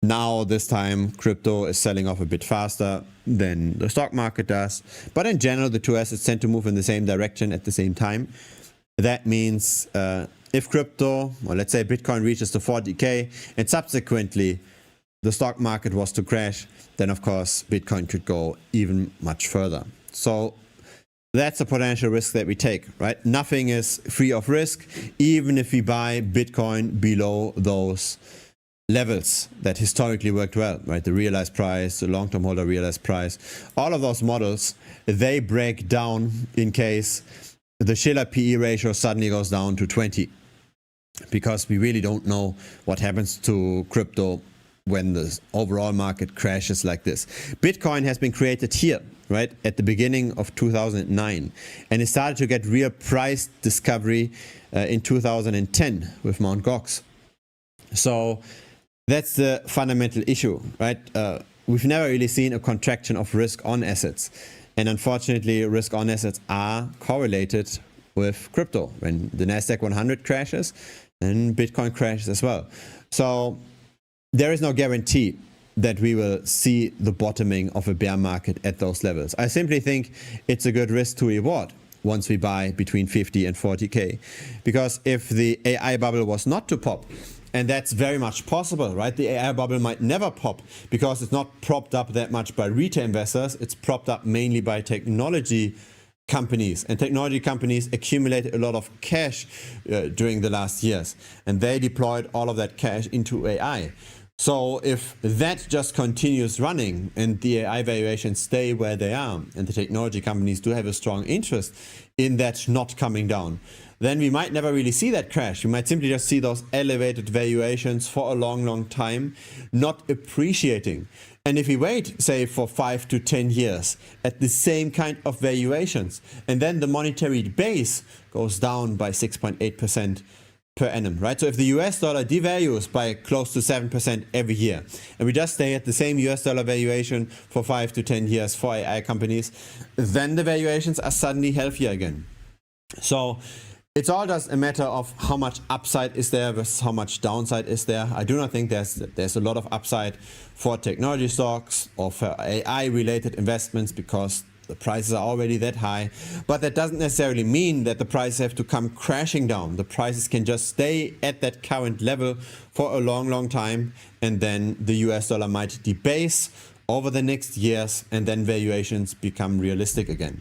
Now this time crypto is selling off a bit faster than the stock market does. But in general, the two assets tend to move in the same direction at the same time. That means if crypto, or let's say Bitcoin, reaches the 40K and subsequently the stock market was to crash, then of course Bitcoin could go even much further. So that's a potential risk that we take, right? Nothing is free of risk, even if we buy Bitcoin below those levels that historically worked well, right? The realized price, the long-term holder realized price, all of those models, they break down in case the Shiller PE ratio suddenly goes down to 20, because we really don't know what happens to crypto when the overall market crashes like this. Bitcoin has been created here, right, at the beginning of 2009, and it started to get real price discovery in 2010 with Mt. Gox. So that's the fundamental issue, right? We've never really seen a contraction of risk on assets, and unfortunately risk on assets are correlated with crypto. When the Nasdaq 100 crashes, then Bitcoin crashes as well. So there is no guarantee that we will see the bottoming of a bear market at those levels. I simply think it's a good risk to reward once we buy between 50 and 40K. Because if the AI bubble was not to pop, and that's very much possible, right? The AI bubble might never pop because it's not propped up that much by retail investors. It's propped up mainly by technology companies, and technology companies accumulated a lot of cash during the last years, and they deployed all of that cash into AI. So if that just continues running and the AI valuations stay where they are, and the technology companies do have a strong interest in that not coming down, then we might never really see that crash. We might simply just see those elevated valuations for a long, long time, not appreciating. And if we wait, say, for 5 to 10 years at the same kind of valuations, and then the monetary base goes down by 6.8% per annum, right? So if the US dollar devalues by close to 7% every year, and we just stay at the same US dollar valuation for 5 to 10 years for AI companies, then the valuations are suddenly healthier again. So it's all just a matter of how much upside is there versus how much downside is there. I do not think there's a lot of upside for technology stocks or for AI related investments because the prices are already that high. But that doesn't necessarily mean that the prices have to come crashing down. The prices can just stay at that current level for a long, long time, and then the US dollar might debase over the next years, and then valuations become realistic again.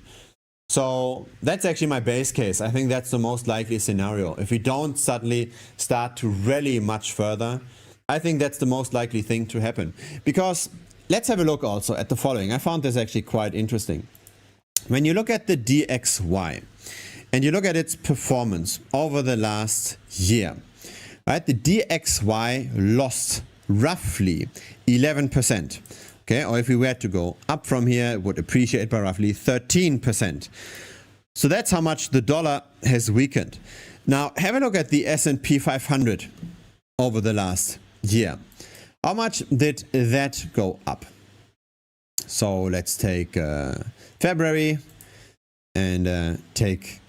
So that's actually my base case. I think that's the most likely scenario. If we don't suddenly start to rally much further, I think that's the most likely thing to happen. Because let's have a look also at the following. I found this actually quite interesting. When you look at the DXY and you look at its performance over the last year, right? The DXY lost roughly 11%. Okay, or if we were to go up from here, it would appreciate by roughly 13%. So that's how much the dollar has weakened. Now, have a look at the S&P 500 over the last year. How much did that go up? So let's take February and take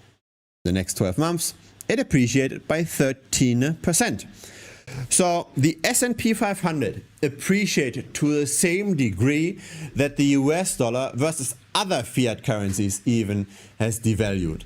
the next 12 months. It appreciated by 13%. So the S&P 500 appreciated to the same degree that the US dollar versus other fiat currencies even has devalued.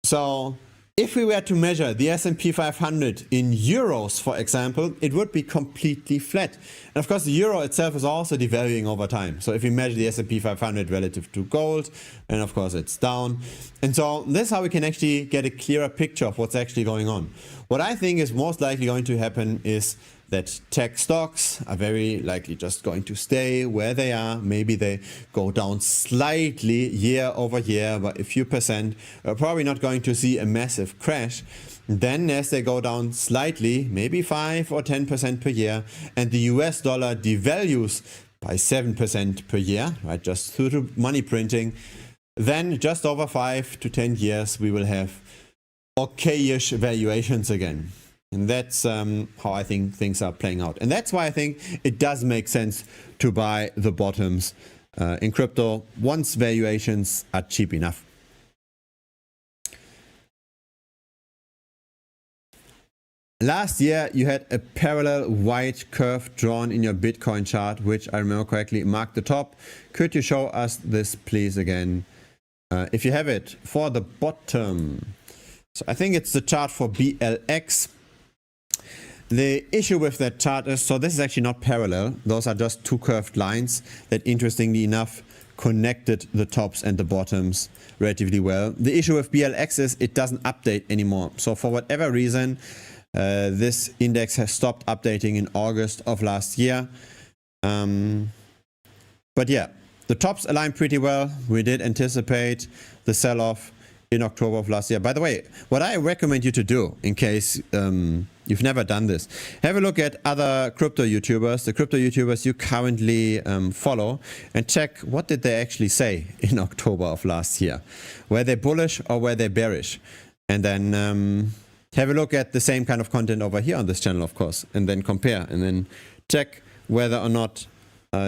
So if we were to measure the S&P 500 in euros, for example, it would be completely flat. And of course, the euro itself is also devaluing over time. So if we measure the S&P 500 relative to gold, and of course it's down. And so this is how we can actually get a clearer picture of what's actually going on. What I think is most likely going to happen is that tech stocks are very likely just going to stay where they are. Maybe they go down slightly year over year by a few percent. We're probably not going to see a massive crash. Then as they go down slightly, maybe 5 or 10% per year, and the US dollar devalues by 7% per year, right, just through the money printing, then just over 5 to 10 years, we will have okay-ish valuations again. And that's how I think things are playing out. And that's why I think it does make sense to buy the bottoms in crypto once valuations are cheap enough. last year you had a parallel white curve drawn in your Bitcoin chart, which I remember correctly marked the top. Could you show us this please again? If you have it for the bottom. So I think it's the chart for BLX. The issue with that chart is, so this is actually not parallel. Those are just two curved lines that, interestingly enough, connected the tops and the bottoms relatively well. The issue with BLX is it doesn't update anymore. So for whatever reason, this index has stopped updating in August of last year. But yeah, the tops align pretty well. We did anticipate the sell-off in October of last year. By the way, what I recommend you to do, in case you've never done this, have a look at other crypto YouTubers, the crypto YouTubers you currently follow, and check what did they actually say in October of last year. Were they bullish or were they bearish? And then have a look at the same kind of content over here on this channel, of course, and then compare, and then check whether or not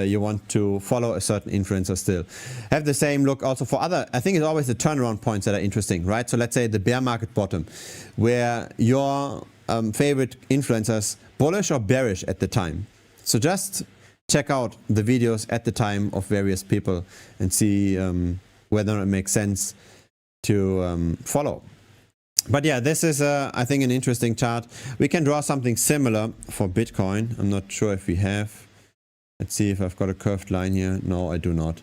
you want to follow a certain influencer still. Have the same look also for other, I think it's always the turnaround points that are interesting, right? So let's say the bear market bottom, where your favorite influencers bullish or bearish at the time. So just check out the videos at the time of various people and see whether it makes sense to follow. But yeah, this is, I think, an interesting chart. We can draw something similar for Bitcoin. I'm not sure if we have. Let's see if I've got a curved line here. No, I do not.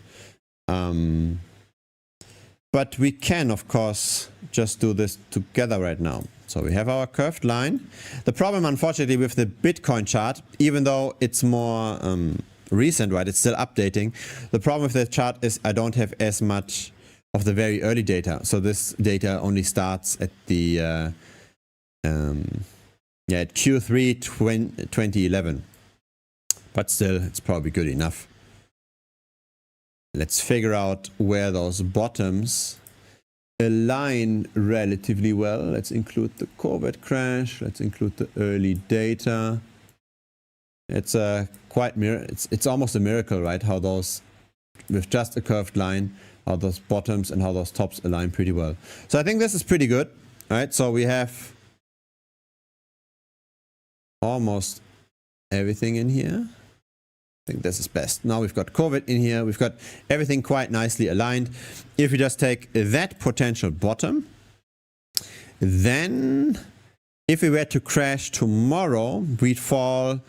But we can, of course, just do this together right now. So we have our curved line. The problem, unfortunately, with the Bitcoin chart, even though it's more recent, right, it's still updating. The problem with the chart is I don't have as much of the very early data. So this data only starts at the at Q3 2011. But still, it's probably good enough. Let's figure out where those bottoms align relatively well. Let's include the COVID crash. Let's include the early data. It's it's almost a miracle, right? How those, with just a curved line, how those bottoms and how those tops align pretty well. So I think this is pretty good. All right, so we have almost everything in here. I think this is best. Now we've got COVID in here. We've got everything quite nicely aligned. If we just take that potential bottom, then if we were to crash tomorrow, we'd fall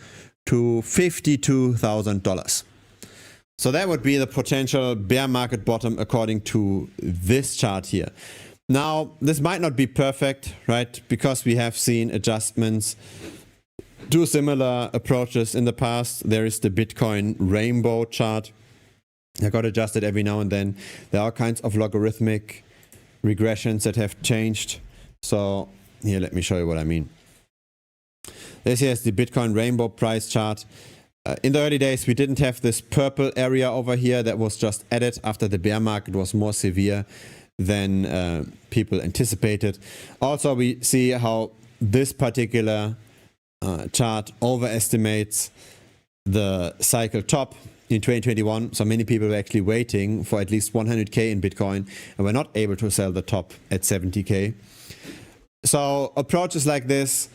to $52,000. So that would be the potential bear market bottom according to this chart here. Now, this might not be perfect, right? Because we have seen adjustments to similar approaches in the past. There is the Bitcoin rainbow chart. I got adjusted every now and then. There are all kinds of logarithmic regressions that have changed. So here, let me show you what I mean. This here is the Bitcoin rainbow price chart. In the early days, we didn't have this purple area over here that was just added after the bear market was more severe than people anticipated. Also, we see how this particular chart overestimates the cycle top in 2021. So many people were actually waiting for at least 100K in Bitcoin and were not able to sell the top at 70K. So approaches like this,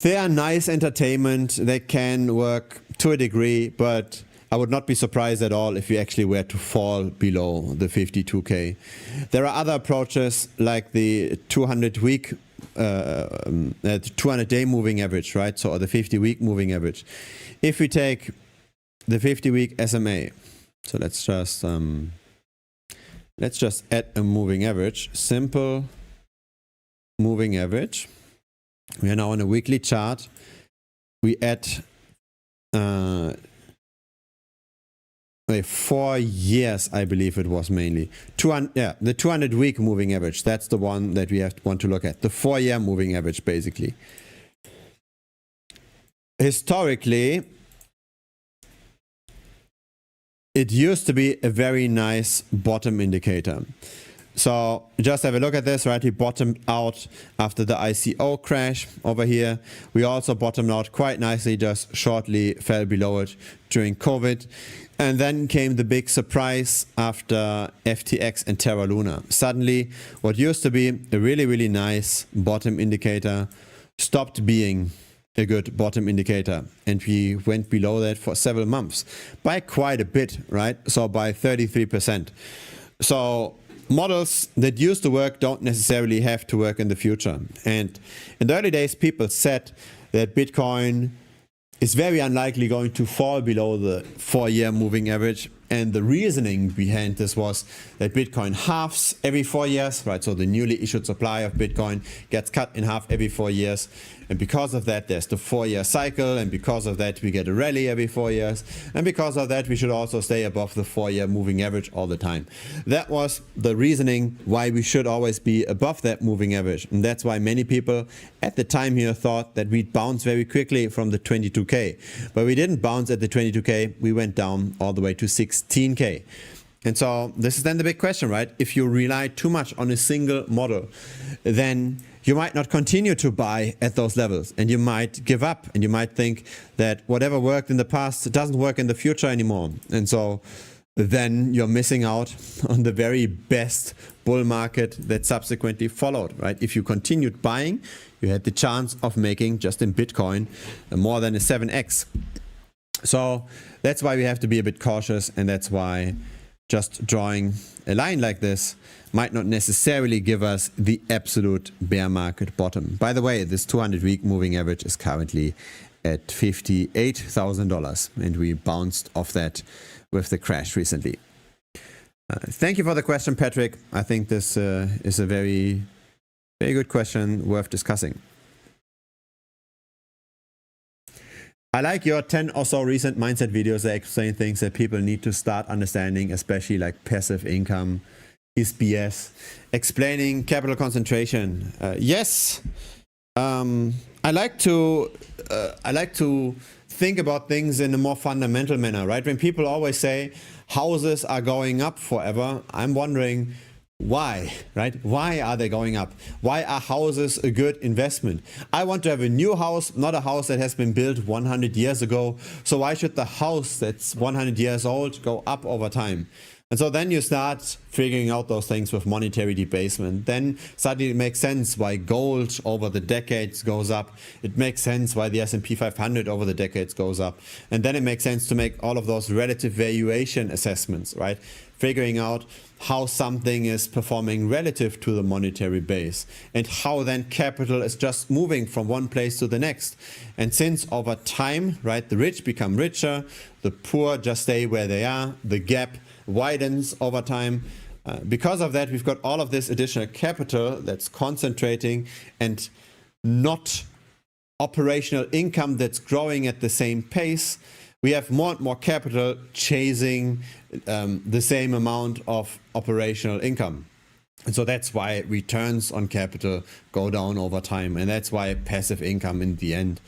they are nice entertainment. They can work to a degree, but I would not be surprised at all if we actually were to fall below the 52K. There are other approaches like the 200-week 200-day moving average, right? So, or the 50-week moving average. If we take the 50-week SMA, so let's just add a moving average, simple moving average. We are now on a weekly chart. We add 4 years, I believe it was mainly. The 200-week moving average. That's the one that we want to look at. The 4-year moving average, basically. Historically, it used to be a very nice bottom indicator. So just have a look at this, right? We bottomed out after the ICO crash over here. We also bottomed out quite nicely, just shortly fell below it during COVID. And then came the big surprise after FTX and Terra Luna. Suddenly, what used to be a really, really nice bottom indicator stopped being a good bottom indicator, and we went below that for several months by quite a bit, right? So by 33%. So models that used to work don't necessarily have to work in the future. And in the early days, people said that Bitcoin is very unlikely going to fall below the 4-year moving average. And the reasoning behind this was that Bitcoin halves every 4 years, right? So the newly issued supply of Bitcoin gets cut in half every 4 years. And because of that, there's the 4-year cycle. And because of that, we get a rally every 4 years. And because of that, we should also stay above the 4-year moving average all the time. That was the reasoning why we should always be above that moving average. And that's why many people at the time here thought that we'd bounce very quickly from the 22K. But we didn't bounce at the 22K. We went down all the way to 16K. And so this is then the big question, right? If you rely too much on a single model, then you might not continue to buy at those levels, and you might give up, and you might think that whatever worked in the past doesn't work in the future anymore. And so then you're missing out on the very best bull market that subsequently followed, right? If you continued buying, you had the chance of making, just in Bitcoin, more than a 7x. So that's why we have to be a bit cautious, and that's why just drawing a line like this might not necessarily give us the absolute bear market bottom. By the way, this 200-week moving average is currently at $58,000, and we bounced off that with the crash recently. Thank you for the question, Patrick. I think this is a very, very good question worth discussing. I like your 10 or so recent mindset videos that explain things that people need to start understanding, especially like passive income is BS. Explaining capital concentration. Yes, I like to think about things in a more fundamental manner, right? When people always say houses are going up forever, I'm wondering why, right? Why are they going up? Why are houses a good investment? I want to have a new house, not a house that has been built 100 years ago. So why should the house that's 100 years old go up over time? And so then you start figuring out those things with monetary debasement. Then suddenly it makes sense why gold over the decades goes up. It makes sense why the S&P 500 over the decades goes up. And then it makes sense to make all of those relative valuation assessments, right? Figuring out how something is performing relative to the monetary base, and how then capital is just moving from one place to the next. And since over time, right, the rich become richer, the poor just stay where they are, the gap widens over time. Because of that, we've got all of this additional capital that's concentrating, and not operational income that's growing at the same pace. We have more and more capital chasing the same amount of operational income. And so that's why returns on capital go down over time. And that's why passive income in the end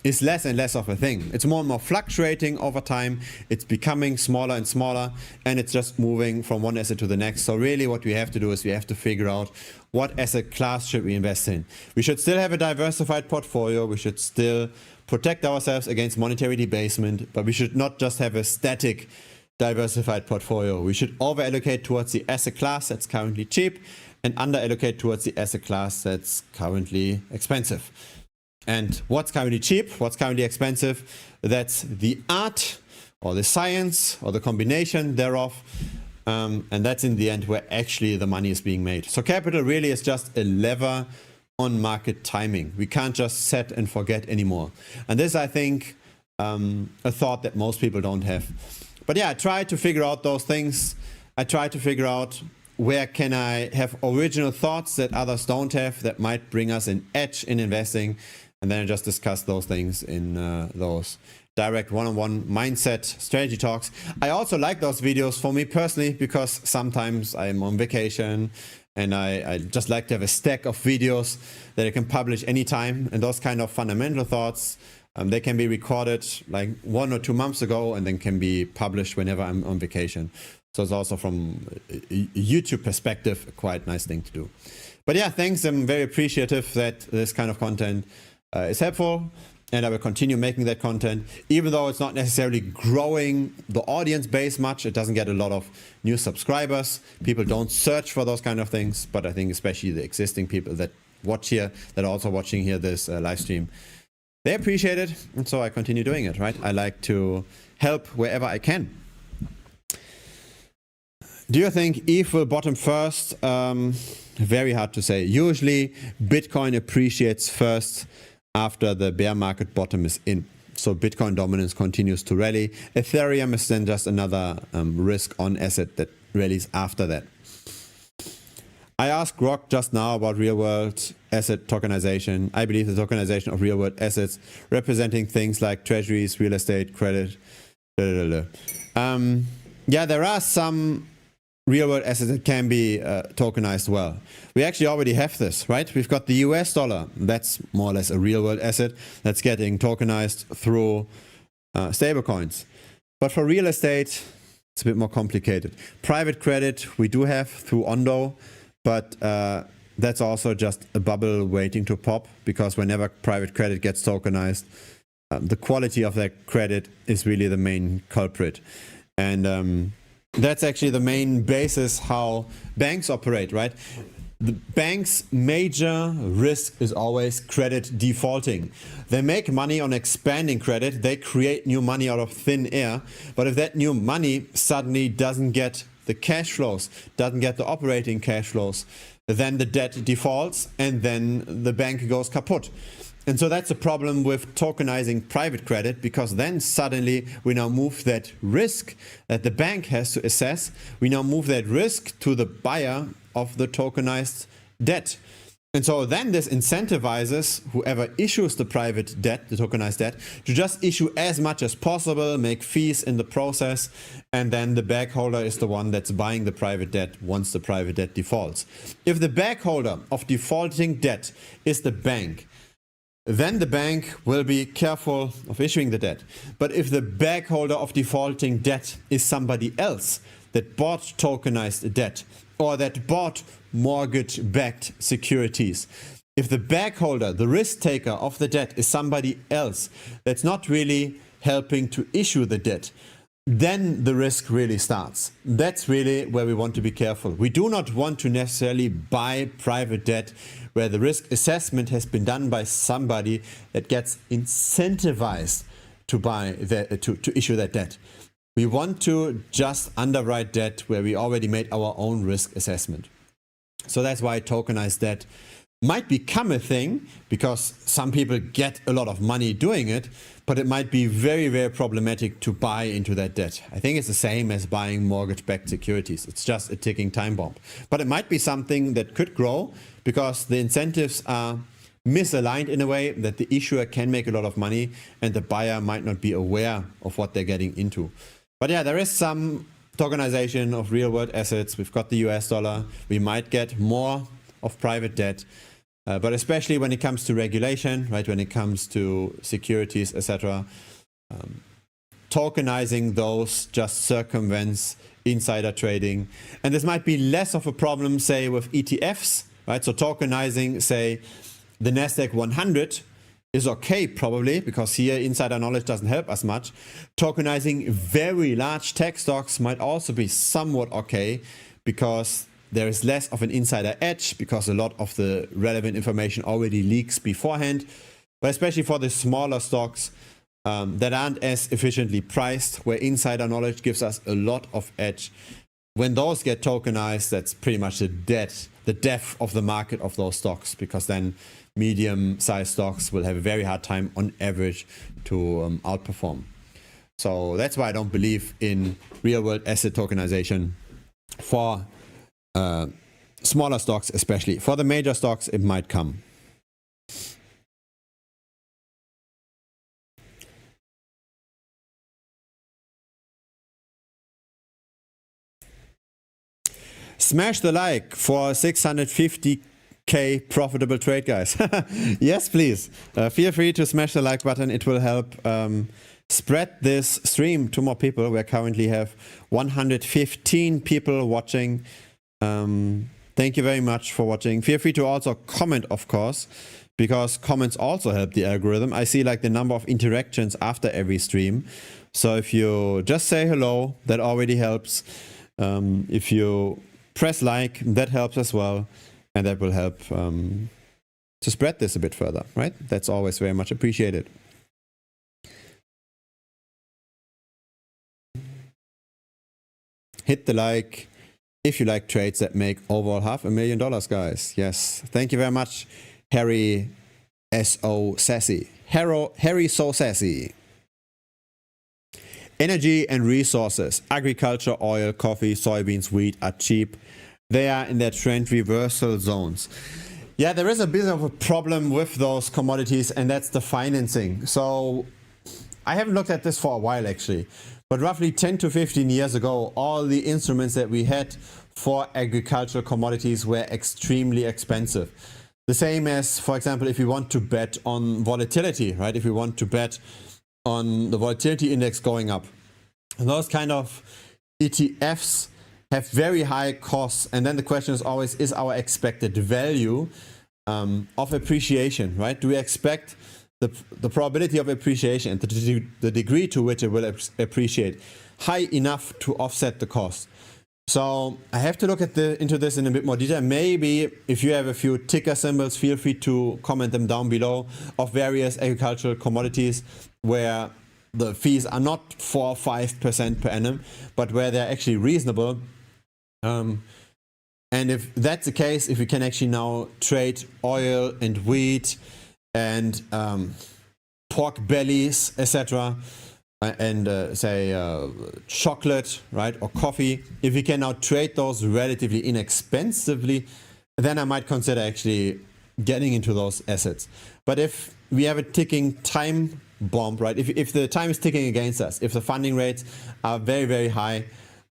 is less and less of a thing. It's more and more fluctuating over time. It's becoming smaller and smaller, and it's just moving from one asset to the next. So really what we have to do is we have to figure out what asset class should we invest in. We should still have a diversified portfolio. We should still protect ourselves against monetary debasement, but we should not just have a static diversified portfolio. We should over-allocate towards the asset class that's currently cheap, and under-allocate towards the asset class that's currently expensive. And what's currently cheap, what's currently expensive, that's the art or the science or the combination thereof. And that's in the end where actually the money is being made. So capital really is just a lever on market timing. We can't just set and forget anymore. And this, I think, a thought that most people don't have. But yeah, I try to figure out those things. I try to figure out where can I have original thoughts that others don't have that might bring us an edge in investing. And then I just discuss those things in those direct one-on-one mindset strategy talks. I also like those videos for me personally, because sometimes I'm on vacation and I just like to have a stack of videos that I can publish anytime. And those kind of fundamental thoughts, they can be recorded like 1 or 2 months ago and then can be published whenever I'm on vacation. So it's also from a YouTube perspective a quite nice thing to do. But yeah, thanks. I'm very appreciative that this kind of content is helpful, and I will continue making that content, even though it's not necessarily growing the audience base much. It doesn't get a lot of new subscribers. People don't search for those kind of things, but I think especially the existing people that watch here, that are also watching here this live stream, they appreciate it, and so I continue doing it, right? I like to help wherever I can. Do you think ETH will bottom first? Very hard to say. Usually Bitcoin appreciates first after the bear market bottom is in. So Bitcoin dominance continues to rally. Ethereum is then just another risk on asset that rallies after that. I asked Grok just now about real world asset tokenization. I believe the tokenization of real world assets representing things like treasuries, real estate, credit. Yeah, there are some real world assets that can be tokenized well. We actually already have this, right? We've got the US dollar. That's more or less a real world asset that's getting tokenized through stablecoins. But for real estate, it's a bit more complicated. Private credit, we do have through Ondo, but that's also just a bubble waiting to pop, because whenever private credit gets tokenized, the quality of that credit is really the main culprit. And that's actually the main basis how banks operate, right? The bank's major risk is always credit defaulting. They make money on expanding credit. They create new money out of thin air. But if that new money suddenly doesn't get the cash flows, doesn't get the operating cash flows, then the debt defaults and then the bank goes kaput. And so that's a problem with tokenizing private credit, because then suddenly we now move that risk that the bank has to assess, we now move that risk to the buyer of the tokenized debt. And so then this incentivizes whoever issues the private debt, the tokenized debt, to just issue as much as possible, make fees in the process, and then the bag holder is the one that's buying the private debt once the private debt defaults. If the bag holder of defaulting debt is the bank, then the bank will be careful of issuing the debt. But if the bag holder of defaulting debt is somebody else that bought tokenized debt or that bought mortgage-backed securities, if the bag holder, the risk taker of the debt, is somebody else that's not really helping to issue the debt, then the risk really starts. That's really where we want to be careful. We do not want to necessarily buy private debt where the risk assessment has been done by somebody that gets incentivized to buy to issue that debt. We want to just underwrite debt where we already made our own risk assessment. So that's why tokenized debt might become a thing, because some people get a lot of money doing it, but it might be very, very problematic to buy into that debt. I think it's the same as buying mortgage-backed securities. It's just a ticking time bomb. But it might be something that could grow, because the incentives are misaligned in a way that the issuer can make a lot of money and the buyer might not be aware of what they're getting into. But yeah, there is some tokenization of real-world assets. We've got the US dollar. We might get more of private debt. But especially when it comes to regulation, right, when it comes to securities, etc., tokenizing those just circumvents insider trading. And this might be less of a problem, say, with ETFs, right? So tokenizing, say, the Nasdaq 100 is okay, probably, because here insider knowledge doesn't help us much. Tokenizing very large tech stocks might also be somewhat okay, because there is less of an insider edge, because a lot of the relevant information already leaks beforehand. But especially for the smaller stocks that aren't as efficiently priced, where insider knowledge gives us a lot of edge, when those get tokenized, that's pretty much the death of the market of those stocks, because then medium-sized stocks will have a very hard time on average to outperform. So that's why I don't believe in real-world asset tokenization for smaller stocks, especially. For the major stocks, it might come. Smash the like for 650k profitable trade, guys. Yes, please. Feel free to smash the like button. It will help spread this stream to more people. We currently have 115 people watching. Thank you very much for watching. Feel free to also comment, of course, because comments also help the algorithm. I see like the number of interactions after every stream. So if you just say hello, that already helps. If you press like, that helps as well. And that will help spread this a bit further, right? That's always very much appreciated. Hit the like if you like trades that make overall $500,000, guys. Yes, thank you very much, Harry S.O. Sassy. Harry So Sassy. Energy and resources. Agriculture, oil, coffee, soybeans, wheat are cheap. They are in their trend reversal zones. Yeah, there is a bit of a problem with those commodities, and that's the financing. So I haven't looked at this for a while actually, but roughly 10 to 15 years ago, all the instruments that we had for agricultural commodities were extremely expensive. The same as, for example, if you want to bet on volatility, right? If you want to bet on the volatility index going up. And those kind of ETFs have very high costs. And then the question is always, is our expected value of appreciation, right? Do we expect the probability of appreciation and the degree to which it will appreciate high enough to offset the cost? So I have to look at into this in a bit more detail. Maybe if you have a few ticker symbols, feel free to comment them down below, of various agricultural commodities where the fees are not 4 or 5% per annum, but where they're actually reasonable. And if that's the case, if we can actually now trade oil and wheat and pork bellies, etc., and say chocolate, right, or coffee, if we can now trade those relatively inexpensively, then I might consider actually getting into those assets. But if we have a ticking time bomb, right, if the time is ticking against us, if the funding rates are very, very high,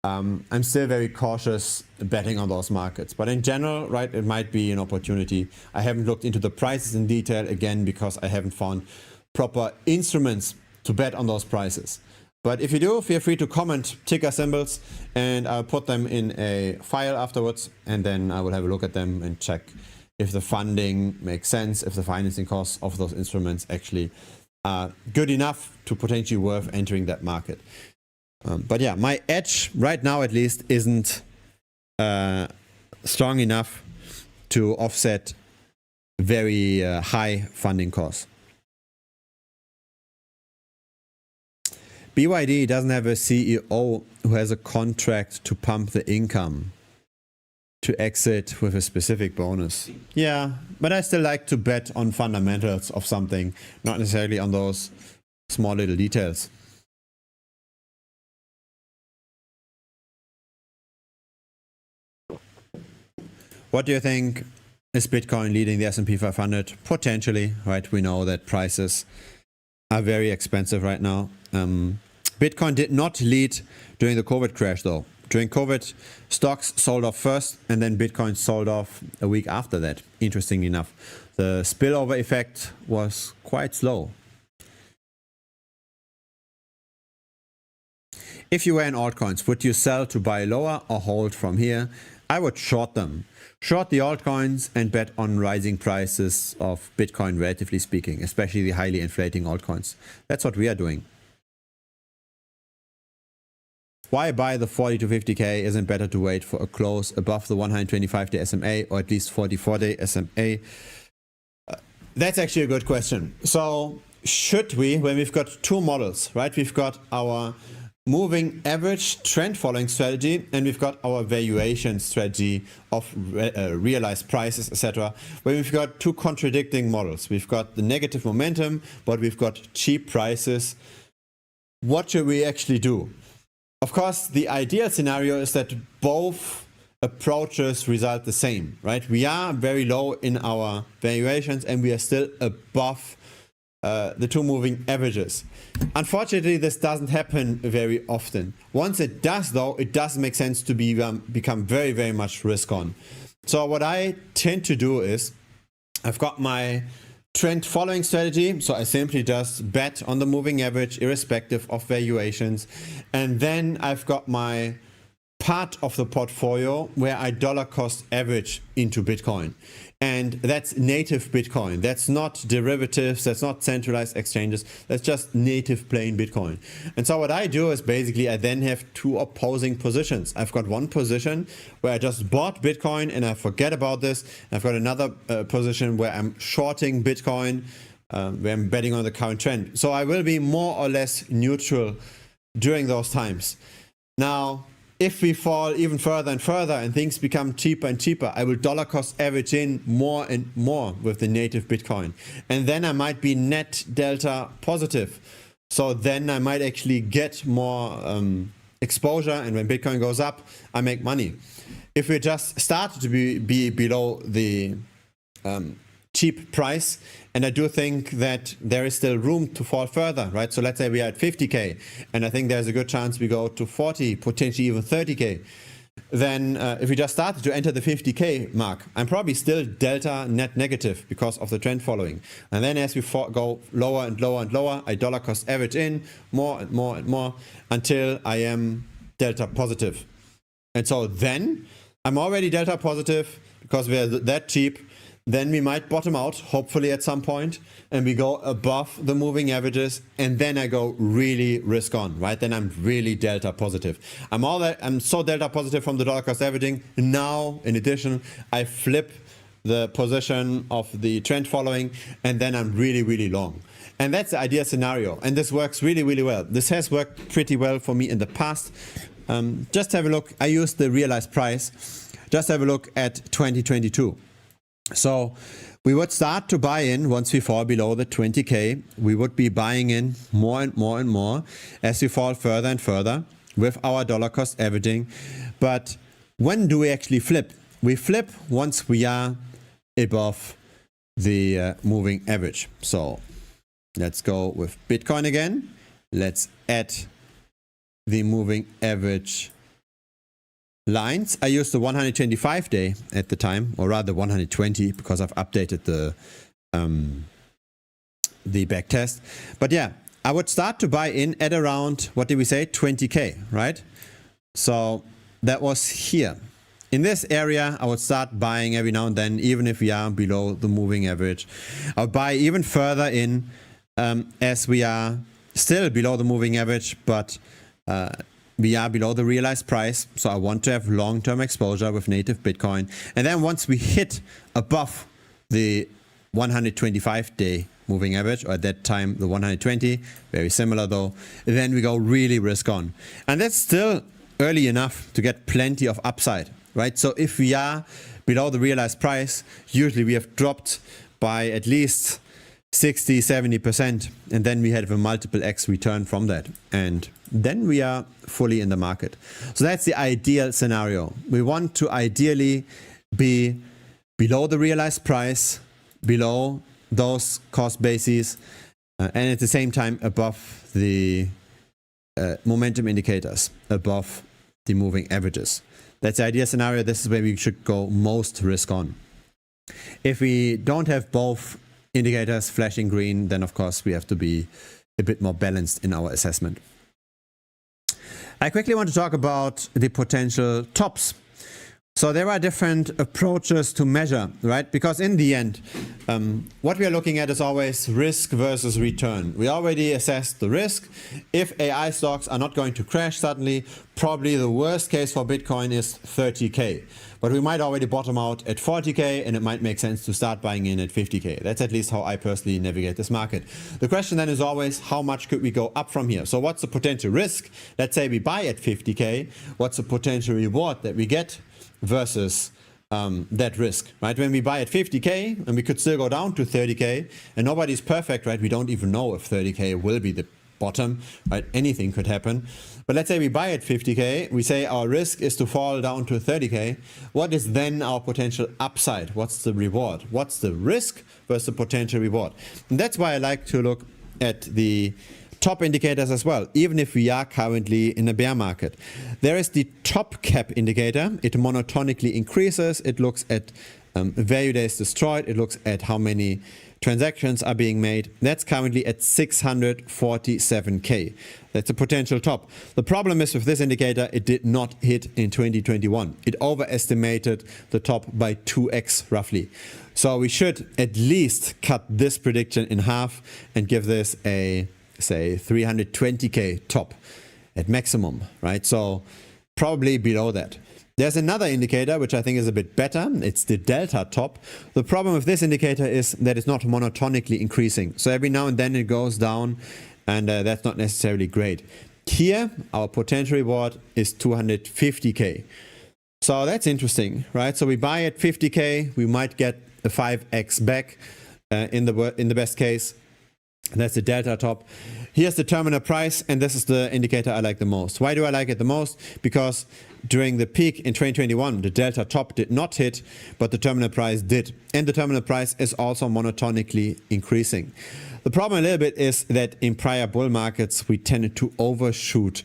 I'm still very cautious betting on those markets. But in general, right, it might be an opportunity. I haven't looked into the prices in detail, again, because I haven't found proper instruments to bet on those prices. But if you do, feel free to comment ticker symbols and I'll put them in a file afterwards, and then I will have a look at them and check if the funding makes sense, if the financing costs of those instruments actually are good enough to potentially worth entering that market. But yeah, my edge right now at least isn't strong enough to offset very high funding costs. BYD doesn't have a CEO who has a contract to pump the income to exit with a specific bonus. Yeah, but I still like to bet on fundamentals of something, not necessarily on those small little details. What do you think? Is Bitcoin leading the S&P 500? Potentially, right? We know that prices are very expensive right now. Bitcoin did not lead during the COVID crash though. During COVID, stocks sold off first and then Bitcoin sold off a week after that, interestingly enough. The spillover effect was quite slow. If you were in altcoins, would you sell to buy lower or hold from here? I would short them. Short the altcoins and bet on rising prices of Bitcoin, relatively speaking, especially the highly inflating altcoins. That's what we are doing. Why buy the 40 to 50k? Isn't better to wait for a close above the 125-day SMA or at least 44-day SMA? That's actually a good question. So should we, when we've got two models, right? We've got our moving average trend following strategy and we've got our valuation strategy of realized prices, etc. Where we've got two contradicting models. We've got the negative momentum, but we've got cheap prices. What should we actually do? Of course, the ideal scenario is that both approaches result the same, right? We are very low in our valuations and we are still above the two moving averages. Unfortunately, this doesn't happen very often. Once it does though, it does make sense to become very, very much risk on. So what I tend to do is, I've got my trend following strategy, so I simply just bet on the moving average irrespective of valuations, and then I've got my part of the portfolio where I dollar cost average into Bitcoin. And that's native Bitcoin. That's not derivatives. That's not centralized exchanges. That's just native plain Bitcoin. And so what I do is basically I then have two opposing positions. I've got one position where I just bought Bitcoin and I forget about this. I've got another position where I'm shorting Bitcoin, where I'm betting on the current trend. So I will be more or less neutral during those times. Now, if we fall even further and further and things become cheaper and cheaper, I will dollar cost average in more and more with the native Bitcoin. And then I might be net delta positive. So then I might actually get more exposure, and when Bitcoin goes up, I make money. If we just start to be below the cheap price, and I do think that there is still room to fall further, right? So let's say we are at 50K, and I think there's a good chance we go to 40, potentially even 30K. Then if we just started to enter the 50K mark, I'm probably still delta net negative because of the trend following. And then as we go lower and lower and lower, I dollar cost average in more and more and more until I am delta positive. And so then I'm already delta positive because we're that cheap. Then we might bottom out, hopefully at some point, and we go above the moving averages, and then I go really risk on, right? Then I'm really delta positive. I'm so delta positive from the dollar cost averaging. Now, in addition, I flip the position of the trend following, and then I'm really, really long. And that's the ideal scenario. And this works really, really well. This has worked pretty well for me in the past. Just have a look. I used the realized price. Just have a look at 2022. So we would start to buy in once we fall below the 20K. We would be buying in more and more and more as we fall further and further with our dollar cost averaging. But when do we actually flip? We flip once we are above the moving average. So let's go with Bitcoin again. Let's add the moving average lines. I used the 125 day at the time, or rather 120, because I've updated the back test. But yeah, I would start to buy in at around, what did we say, 20K, right? So that was here. In this area, I would start buying every now and then, even if we are below the moving average. I'll buy even further in as we are still below the moving average, but we are below the realized price. So I want to have long-term exposure with native Bitcoin. And then once we hit above the 125-day moving average, or at that time the 120, very similar though, then we go really risk on. And that's still early enough to get plenty of upside, right? So if we are below the realized price, usually we have dropped by at least 60-70%, and then we have a multiple X return from that, and then we are fully in the market. So that's the ideal scenario. We want to ideally be below the realized price, below those cost bases, and at the same time above the momentum indicators, above the moving averages. That's the ideal scenario. This is where we should go most risk on. If we don't have both indicators flashing green, then of course we have to be a bit more balanced in our assessment. I quickly want to talk about the potential tops. So there are different approaches to measure, right? Because in the end, what we are looking at is always risk versus return. We already assessed the risk. If AI stocks are not going to crash suddenly, probably the worst case for Bitcoin is 30K. But we might already bottom out at 40K, and it might make sense to start buying in at 50K. That's at least how I personally navigate this market. The question then is always, how much could we go up from here? So what's the potential risk? Let's say we buy at 50K. What's the potential reward that we get versus that risk, right? When we buy at 50K, and we could still go down to 30K, and nobody's perfect, right? We don't even know if 30K will be the bottom, right? Anything could happen. But let's say we buy at 50K, we say our risk is to fall down to 30K. What is then our potential upside? What's the reward? What's the risk versus the potential reward? And that's why I like to look at the top indicators as well, even if we are currently in a bear market. There is the top cap indicator. It monotonically increases. It looks at value days destroyed. It looks at how many transactions are being made. That's currently at 647K. That's a potential top. The problem is with this indicator, it did not hit in 2021. It overestimated the top by 2x roughly. So we should at least cut this prediction in half and give this a, say, 320K top at maximum, right? So probably below that. There's another indicator which I think is a bit better. It's the delta top. The problem with this indicator is that it's not monotonically increasing. So every now and then it goes down, and that's not necessarily great. Here, our potential reward is 250K. So that's interesting, right? So we buy at 50K, we might get a 5x back in the best case. That's the delta top. Here's the terminal price, and this is the indicator I like the most. Why do I like it the most? Because during the peak in 2021, the delta top did not hit, but the terminal price did. And the terminal price is also monotonically increasing. The problem a little bit is that in prior bull markets, we tended to overshoot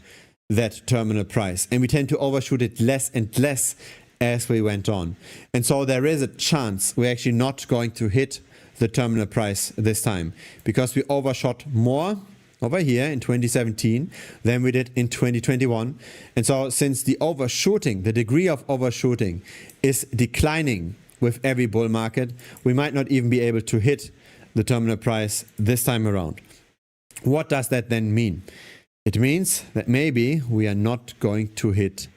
that terminal price, and we tend to overshoot it less and less as we went on. And so there is a chance we're actually not going to hit the terminal price this time, because we overshot more over here in 2017 than we did in 2021. And so since the overshooting, the degree of overshooting is declining with every bull market, we might not even be able to hit the terminal price this time around. What does that then mean? It means that maybe we are not going to hit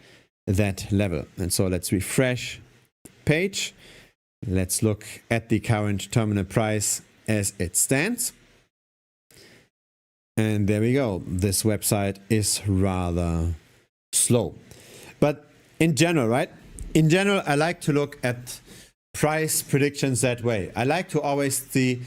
that level. And so let's refresh the page. Let's look at the current terminal price as it stands. And there we go. This website is rather slow. But in general, right? In general, I like to look at price predictions that way. I like to always see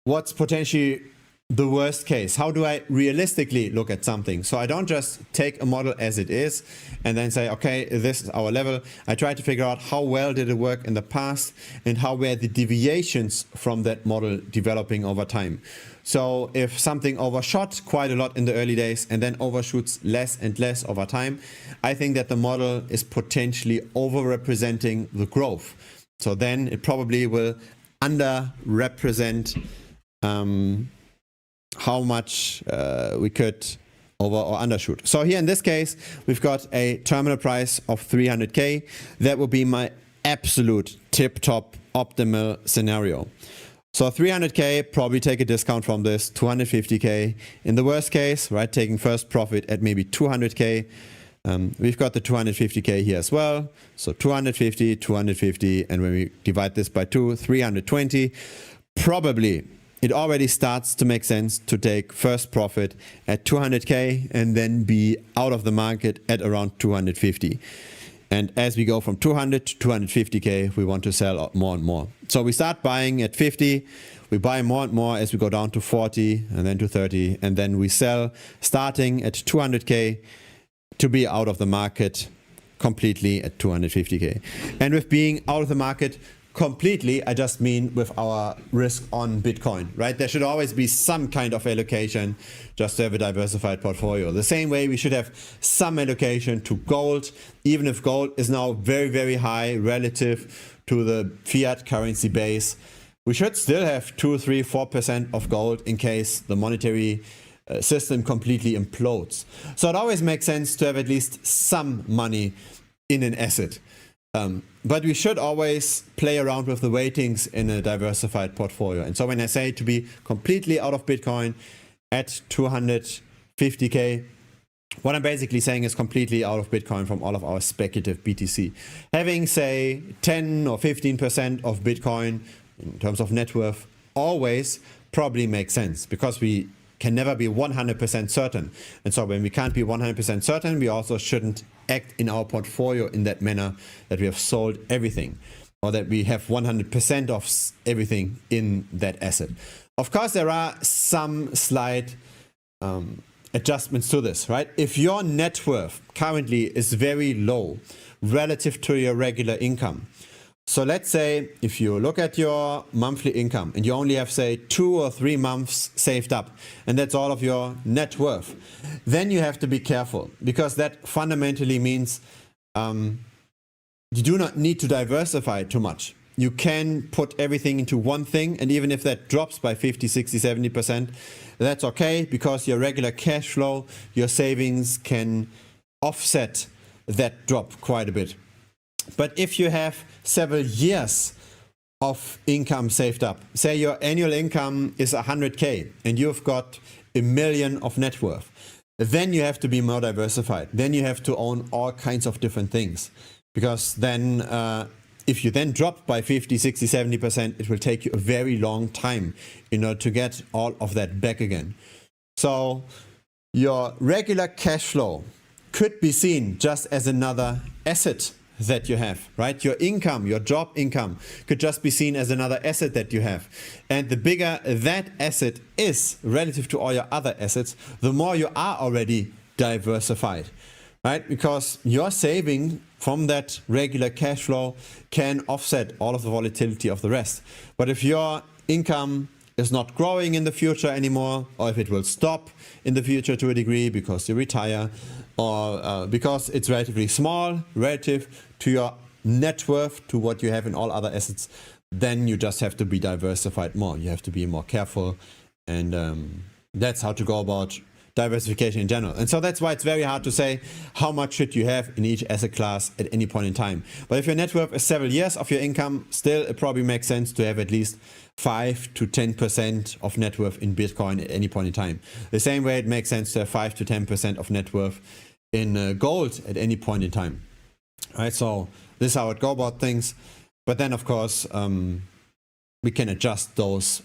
what's potentially the worst case. How do I realistically look at something? So I don't just take a model as it is and then say, okay, this is our level. I try to figure out how well did it work in the past and how were the deviations from that model developing over time. So if something overshot quite a lot in the early days and then overshoots less and less over time, I think that the model is potentially overrepresenting the growth. So then it probably will underrepresent how much we could over or undershoot. So here in this case, we've got a terminal price of 300K. That would be my absolute tip-top optimal scenario. So 300K, probably take a discount from this, 250K. In the worst case, right, taking first profit at maybe 200K. We've got the 250K here as well. So 250, 250, and when we divide this by 2, 320. Probably it already starts to make sense to take first profit at 200K and then be out of the market at around 250. And as we go from 200 to 250K, we want to sell more and more. So we start buying at 50, we buy more and more as we go down to 40 and then to 30, and then we sell starting at 200K to be out of the market completely at 250K. And with being out of the market completely, I just mean with our risk on Bitcoin, right? There should always be some kind of allocation just to have a diversified portfolio. The same way we should have some allocation to gold, even if gold is now very, very high relative to the fiat currency base. We should still have 2, 3, 4% of gold in case the monetary system completely implodes. So it always makes sense to have at least some money in an asset. But we should always play around with the weightings in a diversified portfolio. And so when I say to be completely out of Bitcoin at 250K, what I'm basically saying is completely out of Bitcoin from all of our speculative BTC. Having, say, 10 or 15% of Bitcoin in terms of net worth always probably makes sense, because we can never be 100% certain. And so when we can't be 100% certain, we also shouldn't act in our portfolio in that manner that we have sold everything or that we have 100% of everything in that asset. Of course, there are some slight adjustments to this, right? If your net worth currently is very low relative to your regular income, so let's say if you look at your monthly income and you only have, say, 2 or 3 months saved up, and that's all of your net worth, then you have to be careful, because that fundamentally means you do not need to diversify too much. you can put everything into one thing, and even if that drops by 50, 60, 70%, that's okay, because your regular cash flow, your savings can offset that drop quite a bit. But if you have several years of income saved up, say your annual income is 100K and you've got $1 million of net worth, then you have to be more diversified. Then you have to own all kinds of different things, because then if you then drop by 50, 60, 70%, it will take you a very long time in order to get all of that back again. So your regular cash flow could be seen just as another asset that you have, right? Your income, your job income could just be seen as another asset that you have. And the bigger that asset is relative to all your other assets, the more you are already diversified, right? Because your saving from that regular cash flow can offset all of the volatility of the rest. But if your income is not growing in the future anymore, or if it will stop in the future to a degree because you retire, or because it's relatively small relative to your net worth, to what you have in all other assets, then you just have to be diversified more. You have to be more careful, and that's how to go about diversification in general. And so that's why it's very hard to say how much should you have in each asset class at any point in time. But if your net worth is several years of your income, still it probably makes sense to have at least 5 to 10% of net worth in Bitcoin at any point in time. The same way it makes sense to have 5 to 10% of net worth in gold at any point in time. All right, so this is how it go about things. But then of course, we can adjust those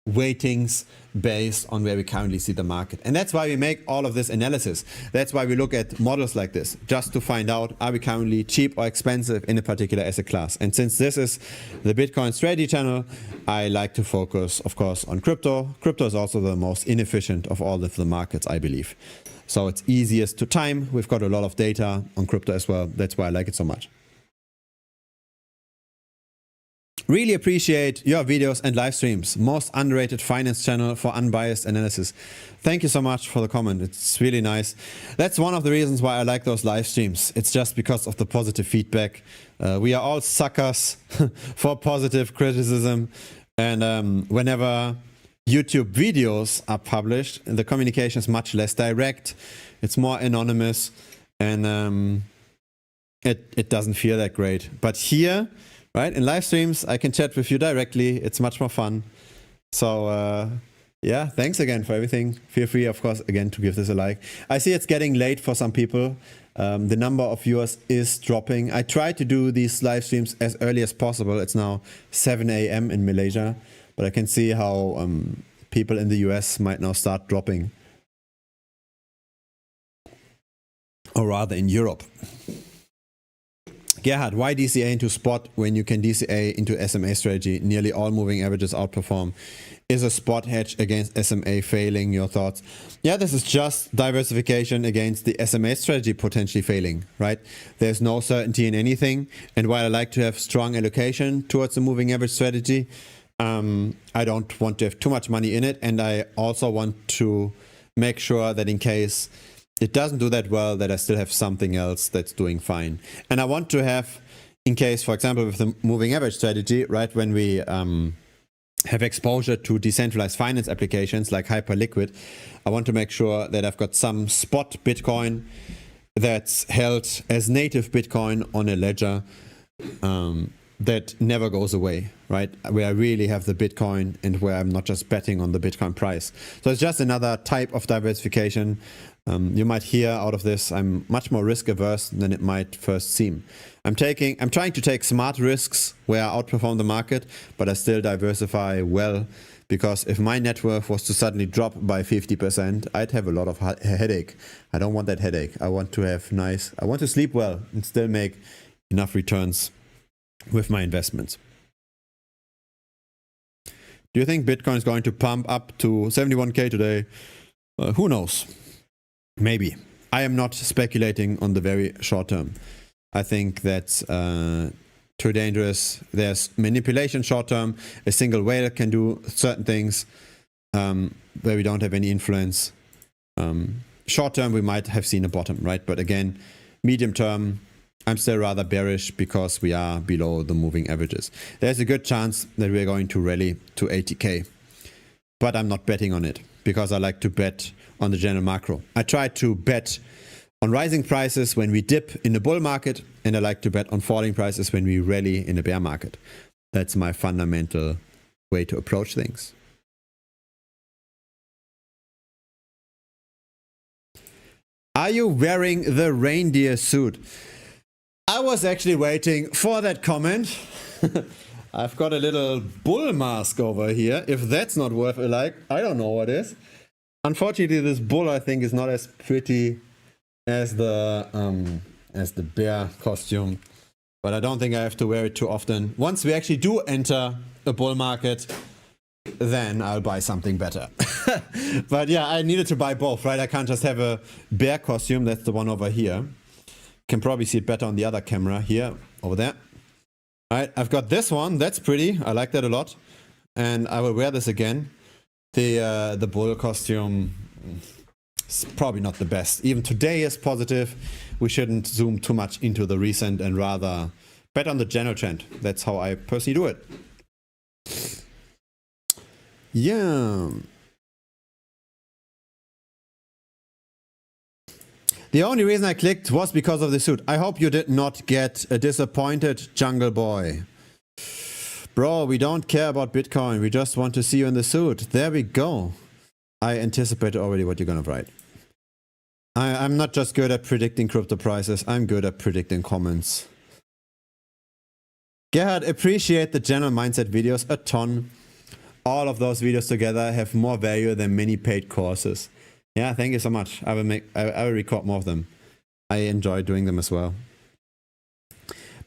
weightings based on where we currently see the market. And that's why we make all of this analysis. That's why we look at models like this, just to find out, are we currently cheap or expensive in a particular asset class? And since this is the Bitcoin strategy channel, I like to focus, of course, on crypto. Crypto is also the most inefficient of all of the markets, I believe. So it's easiest to time. We've got a lot of data on crypto as well. That's why I like it so much. Really appreciate your videos and live streams. Most underrated finance channel for unbiased analysis. Thank you so much for the comment. It's really nice. That's one of the reasons why I like those live streams. It's just because of the positive feedback. We are all suckers for positive criticism. And whenever YouTube videos are published, the communication is much less direct. It's more anonymous, and it doesn't feel that great. But here, right, in live streams, I can chat with you directly. It's much more fun. So yeah, thanks again for everything. Feel free, of course, again, to give this a like. I see it's getting late for some people. The number of viewers is dropping. I try to do these live streams as early as possible. It's now 7 a.m. in Malaysia, but I can see how people in the US might now start dropping. Or rather in Europe. Gerhard, why DCA into spot when you can DCA into SMA strategy? Nearly all moving averages outperform. Is a spot hedge against SMA failing? Your thoughts? Yeah, this is just diversification against the SMA strategy potentially failing, right? There's no certainty in anything. And while I like to have strong allocation towards the moving average strategy, I don't want to have too much money in it. And I also want to make sure that in case it doesn't do that well, that I still have something else that's doing fine. And I want to have, in case, for example, with the moving average strategy, right, when we have exposure to decentralized finance applications like Hyperliquid, I want to make sure that I've got some spot Bitcoin that's held as native Bitcoin on a ledger that never goes away, right? Where I really have the Bitcoin and where I'm not just betting on the Bitcoin price. So it's just another type of diversification. You might hear out of this, I'm much more risk averse than it might first seem. I'm trying to take smart risks where I outperform the market, but I still diversify well, because if my net worth was to suddenly drop by 50%, I'd have a lot of headache. I don't want that headache. I want to sleep well and still make enough returns with my investments. Do you think Bitcoin is going to pump up to 71K today? Who knows? Maybe. I am not speculating on the very short term. I think that's too dangerous. There's manipulation short term. A single whale can do certain things where we don't have any influence. Short term, we might have seen a bottom, right? But again, medium term, I'm still rather bearish because we are below the moving averages. There's a good chance that we're going to rally to 80k, but I'm not betting on it because I like to bet on the general macro. I try to bet on rising prices when we dip in the bull market, and I like to bet on falling prices when we rally in the bear market. That's my fundamental way to approach things. Are you wearing the reindeer suit? I was actually waiting for that comment. I've got a little bull mask over here. If that's not worth a like, I don't know what is. Unfortunately, this bull I think is not as pretty as the bear costume, but I don't think I have to wear it too often. Once we actually do enter a bull market, then I'll buy something better. But yeah, I needed to buy both, right? I can't just have a bear costume. That's the one over here. Can probably see it better on the other camera here, over there. All right, I've got this one. That's pretty. I like that a lot, and I will wear this again. The bull costume is probably not the best. Even today is positive. We shouldn't zoom too much into the recent and rather bet on the general trend. That's how I personally do it. Yeah. The only reason I clicked was because of the suit. I hope you did not get a disappointed, Jungle Boy. Bro, we don't care about Bitcoin. We just want to see you in the suit. There we go. I anticipated already what you're going to write. I'm not just good at predicting crypto prices. I'm good at predicting comments. Gerhard, appreciate the general mindset videos a ton. All of those videos together have more value than many paid courses. Yeah, thank you so much. I will record more of them. I enjoy doing them as well.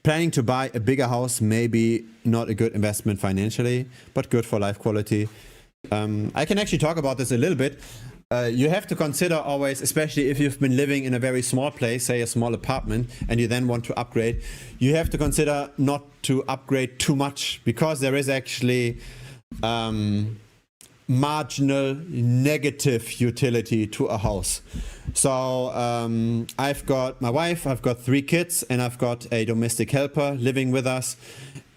Planning to buy a bigger house, maybe not a good investment financially, but good for life quality. I can actually talk about this a little bit. You have to consider always, especially if you've been living in a very small place, say a small apartment, and you then want to upgrade, you have to consider not to upgrade too much, because there is actually marginal negative utility to a house. So I've got my wife, I've got 3 kids, and I've got a domestic helper living with us,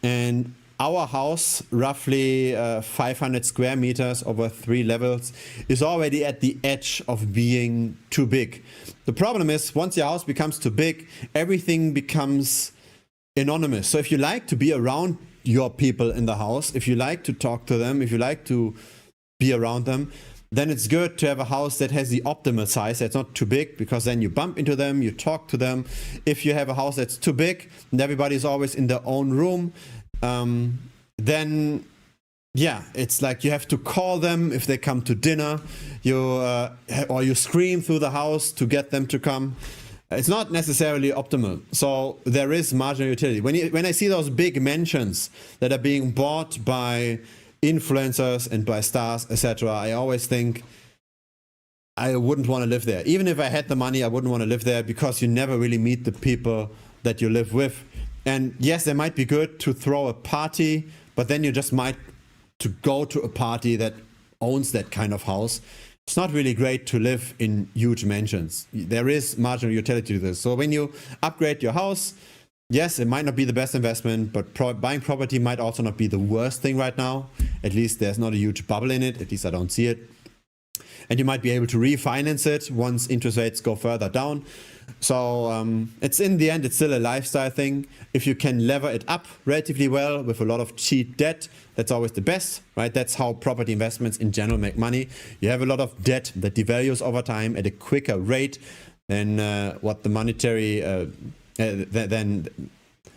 and our house, roughly 500 square meters over 3 levels, is already at the edge of being too big. The problem is, once your house becomes too big, everything becomes anonymous. So if you like to be around your people in the house, if you like to talk to them, if you like to be around them, then it's good to have a house that has the optimal size, that's not too big, because then you bump into them, you talk to them. If you have a house that's too big and everybody's always in their own room, then yeah, it's like you have to call them if they come to dinner, or you scream through the house to get them to come. It's not necessarily optimal. So there is marginal utility. When I see those big mansions that are being bought by influencers and by stars, etc., I always think I wouldn't want to live there. Even if I had the money, I wouldn't want to live there, because you never really meet the people that you live with. And yes, they might be good to throw a party, but then you just might to go to a party that owns that kind of house. It's not really great to live in huge mansions. There is marginal utility to this. So when you upgrade your house, yes, it might not be the best investment, but buying property might also not be the worst thing right now. At least there's not a huge bubble in it. At least I don't see it. And you might be able to refinance it once interest rates go further down. So it's in the end, it's still a lifestyle thing. If you can lever it up relatively well with a lot of cheap debt, that's always the best, right? That's how property investments in general make money. You have a lot of debt that devalues over time at a quicker rate than what the monetary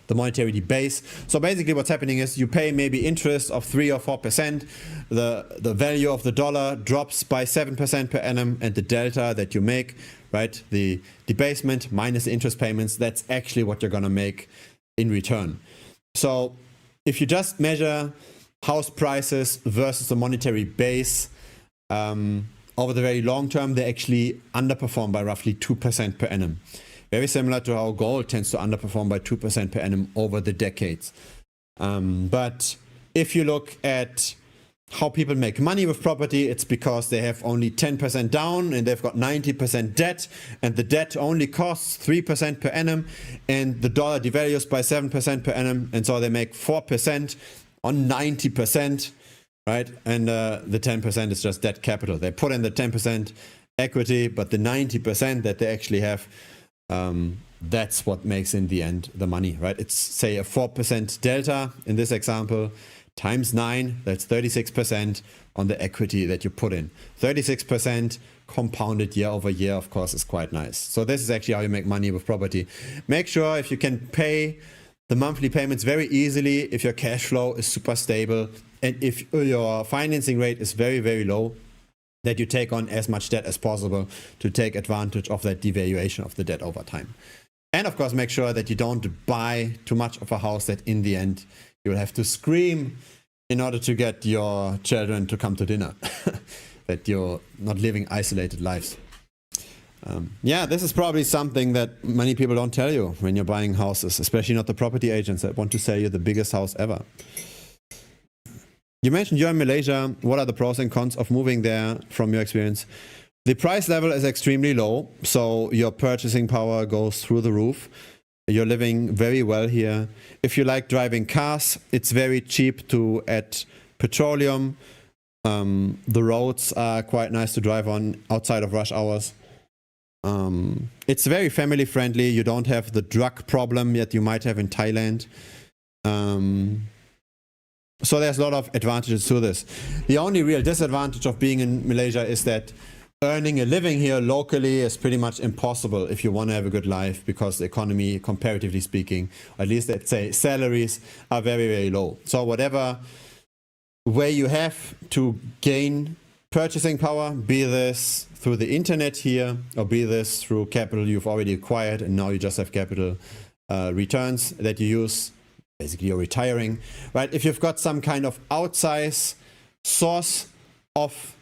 the monetary debase. So basically what's happening is you pay maybe interest of 3 or 4%, the value of the dollar drops by 7% per annum, and the delta that you make, right, the debasement minus the interest payments, that's actually what you're going to make in return. So if you just measure house prices versus the monetary base, over the very long term, they actually underperform by roughly 2% per annum. Very similar to how gold tends to underperform by 2% per annum over the decades. But if you look at how people make money with property. It's because they have only 10% down and they've got 90% debt, and the debt only costs 3% per annum, and the dollar devalues by 7% per annum, and so they make 4% on 90%, right? And the 10% is just debt capital. They put in the 10% equity, but the 90% that they actually have, that's what makes in the end the money, right? It's say a 4% delta in this example times 9, that's 36% on the equity that you put in. 36% compounded year over year, of course, is quite nice. So this is actually how you make money with property. Make sure if you can pay the monthly payments very easily, if your cash flow is super stable, and if your financing rate is very, very low, that you take on as much debt as possible to take advantage of that devaluation of the debt over time. And of course, make sure that you don't buy too much of a house that in the end you'll have to scream in order to get your children to come to dinner, that you're not living isolated lives. Yeah, this is probably something that many people don't tell you when you're buying houses, especially not the property agents that want to sell you the biggest house ever. You mentioned you're in Malaysia. What are the pros and cons of moving there from your experience? The price level is extremely low, so your purchasing power goes through the roof. You're living very well here. If you like driving cars, it's very cheap to add petroleum. The roads are quite nice to drive on outside of rush hours. It's very family friendly. You don't have the drug problem that you might have in Thailand. So there's a lot of advantages to this. The only real disadvantage of being in Malaysia is that earning a living here locally is pretty much impossible if you want to have a good life, because the economy, comparatively speaking, or at least let's say salaries, are very, very low. So whatever way you have to gain purchasing power, be this through the internet here, or be this through capital you've already acquired and now you just have capital returns that you use, basically you're retiring, right? If you've got some kind of outsized source of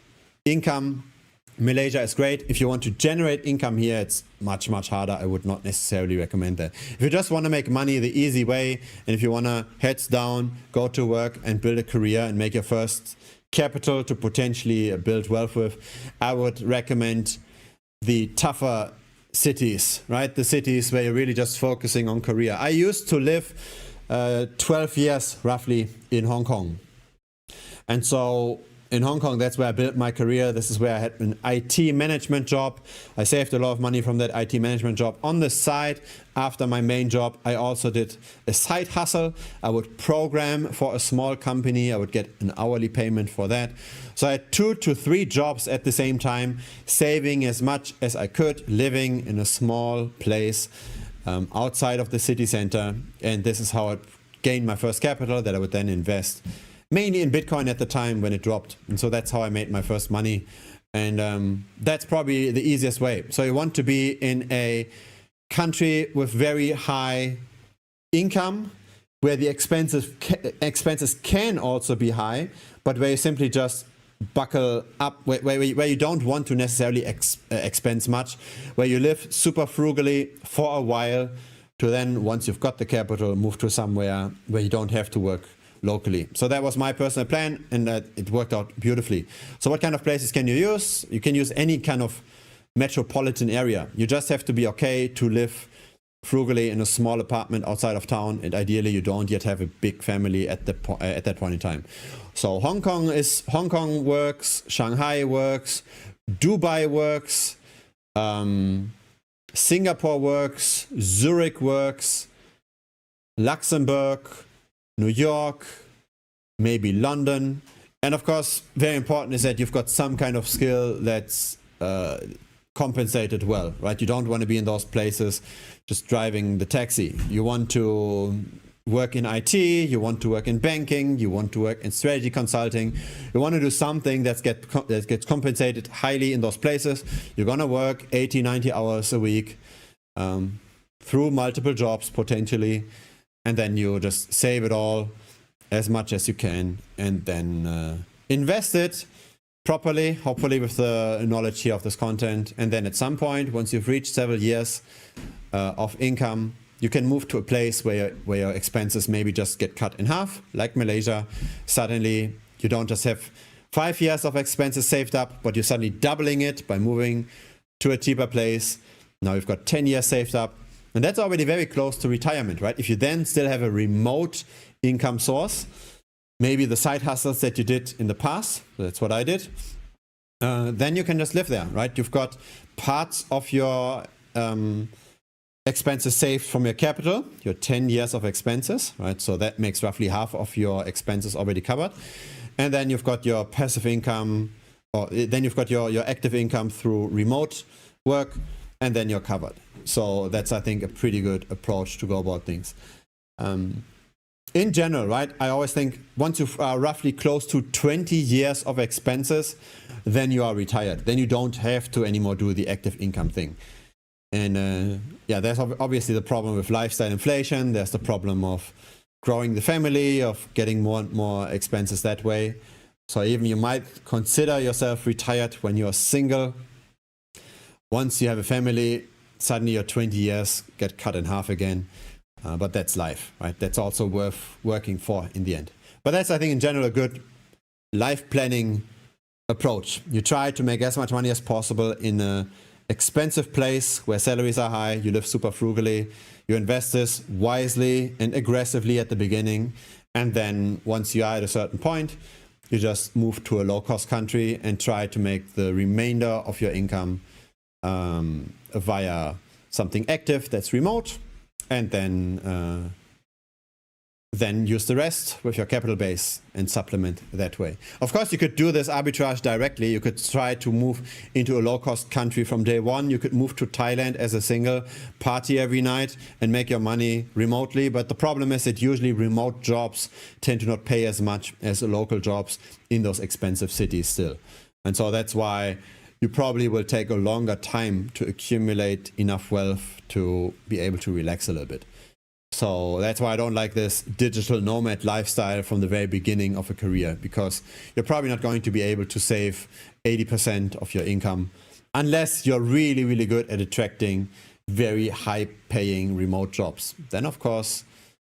income, Malaysia is great. If you want to generate income here, it's much, much harder. I would not necessarily recommend that. If you just want to make money the easy way, and if you want to heads down, go to work and build a career and make your first capital to potentially build wealth with, I would recommend the tougher cities, right? The cities where you're really just focusing on career. I used to live 12 years roughly in Hong Kong. And so in Hong Kong, that's where I built my career. This is where I had an IT management job. I saved a lot of money from that IT management job. On the side, after my main job, I also did a side hustle. I would program for a small company. I would get an hourly payment for that. So I had 2 to 3 jobs at the same time, saving as much as I could, living in a small place outside of the city center. And this is how I gained my first capital that I would then invest mainly in Bitcoin at the time when it dropped. And so that's how I made my first money. And that's probably the easiest way. So you want to be in a country with very high income, where the expenses can also be high, but where you simply just buckle up, where you don't want to necessarily expense much, where you live super frugally for a while to then, once you've got the capital, move to somewhere where you don't have to work locally. So that was my personal plan, and it worked out beautifully. So what kind of places can you use? You can use any kind of metropolitan area. You just have to be okay to live frugally in a small apartment outside of town, and ideally you don't yet have a big family at that point in time. So Hong Kong works, Shanghai works, Dubai works, Singapore works, Zurich works, Luxembourg, New York, maybe London. And of course, very important is that you've got some kind of skill that's compensated well, right? You don't want to be in those places just driving the taxi. You want to work in IT, you want to work in banking, you want to work in strategy consulting. You want to do something that gets compensated highly in those places. You're going to work 80, 90 hours a week through multiple jobs potentially. And then you just save it all as much as you can, and then invest it properly, hopefully with the knowledge here of this content. And then at some point, once you've reached several years of income, you can move to a place where your expenses maybe just get cut in half, like Malaysia. Suddenly You don't just have 5 years of expenses saved up, but you're suddenly doubling it by moving to a cheaper place. Now you've got 10 years saved up, and that's already very close to retirement, right? If you then still have a remote income source, maybe the side hustles that you did in the past, that's what I did, then you can just live there, right? You've got parts of your expenses saved from your capital, your 10 years of expenses, right? So that makes roughly half of your expenses already covered. And then you've got your passive income, or then you've got your active income through remote work, and then you're covered. So that's, I think, a pretty good approach to go about things. In general, right, I always think once you are roughly close to 20 years of expenses, then you are retired. Then you don't have to anymore do the active income thing. And yeah, there's obviously the problem with lifestyle inflation. There's the problem of growing the family, of getting more and more expenses that way. So even you might consider yourself retired when you're single. Once you have a family, suddenly your 20 years get cut in half again. But that's life, right? That's also worth working for in the end. But that's, I think, in general, a good life planning approach. You try to make as much money as possible in an expensive place where salaries are high. You live super frugally. You invest this wisely and aggressively at the beginning. And then once you are at a certain point, you just move to a low-cost country and try to make the remainder of your income via something active that's remote. And then use the rest with your capital base and supplement that way. Of course, you could do this arbitrage directly. You could try to move into a low-cost country from day one. You could move to Thailand as a single, party every night, and make your money remotely. But the problem is that usually remote jobs tend to not pay as much as local jobs in those expensive cities still. And so that's why you probably will take a longer time to accumulate enough wealth to be able to relax a little bit. So that's why I don't like this digital nomad lifestyle from the very beginning of a career, because you're probably not going to be able to save 80% of your income unless you're really, really good at attracting very high paying remote jobs. Then of course,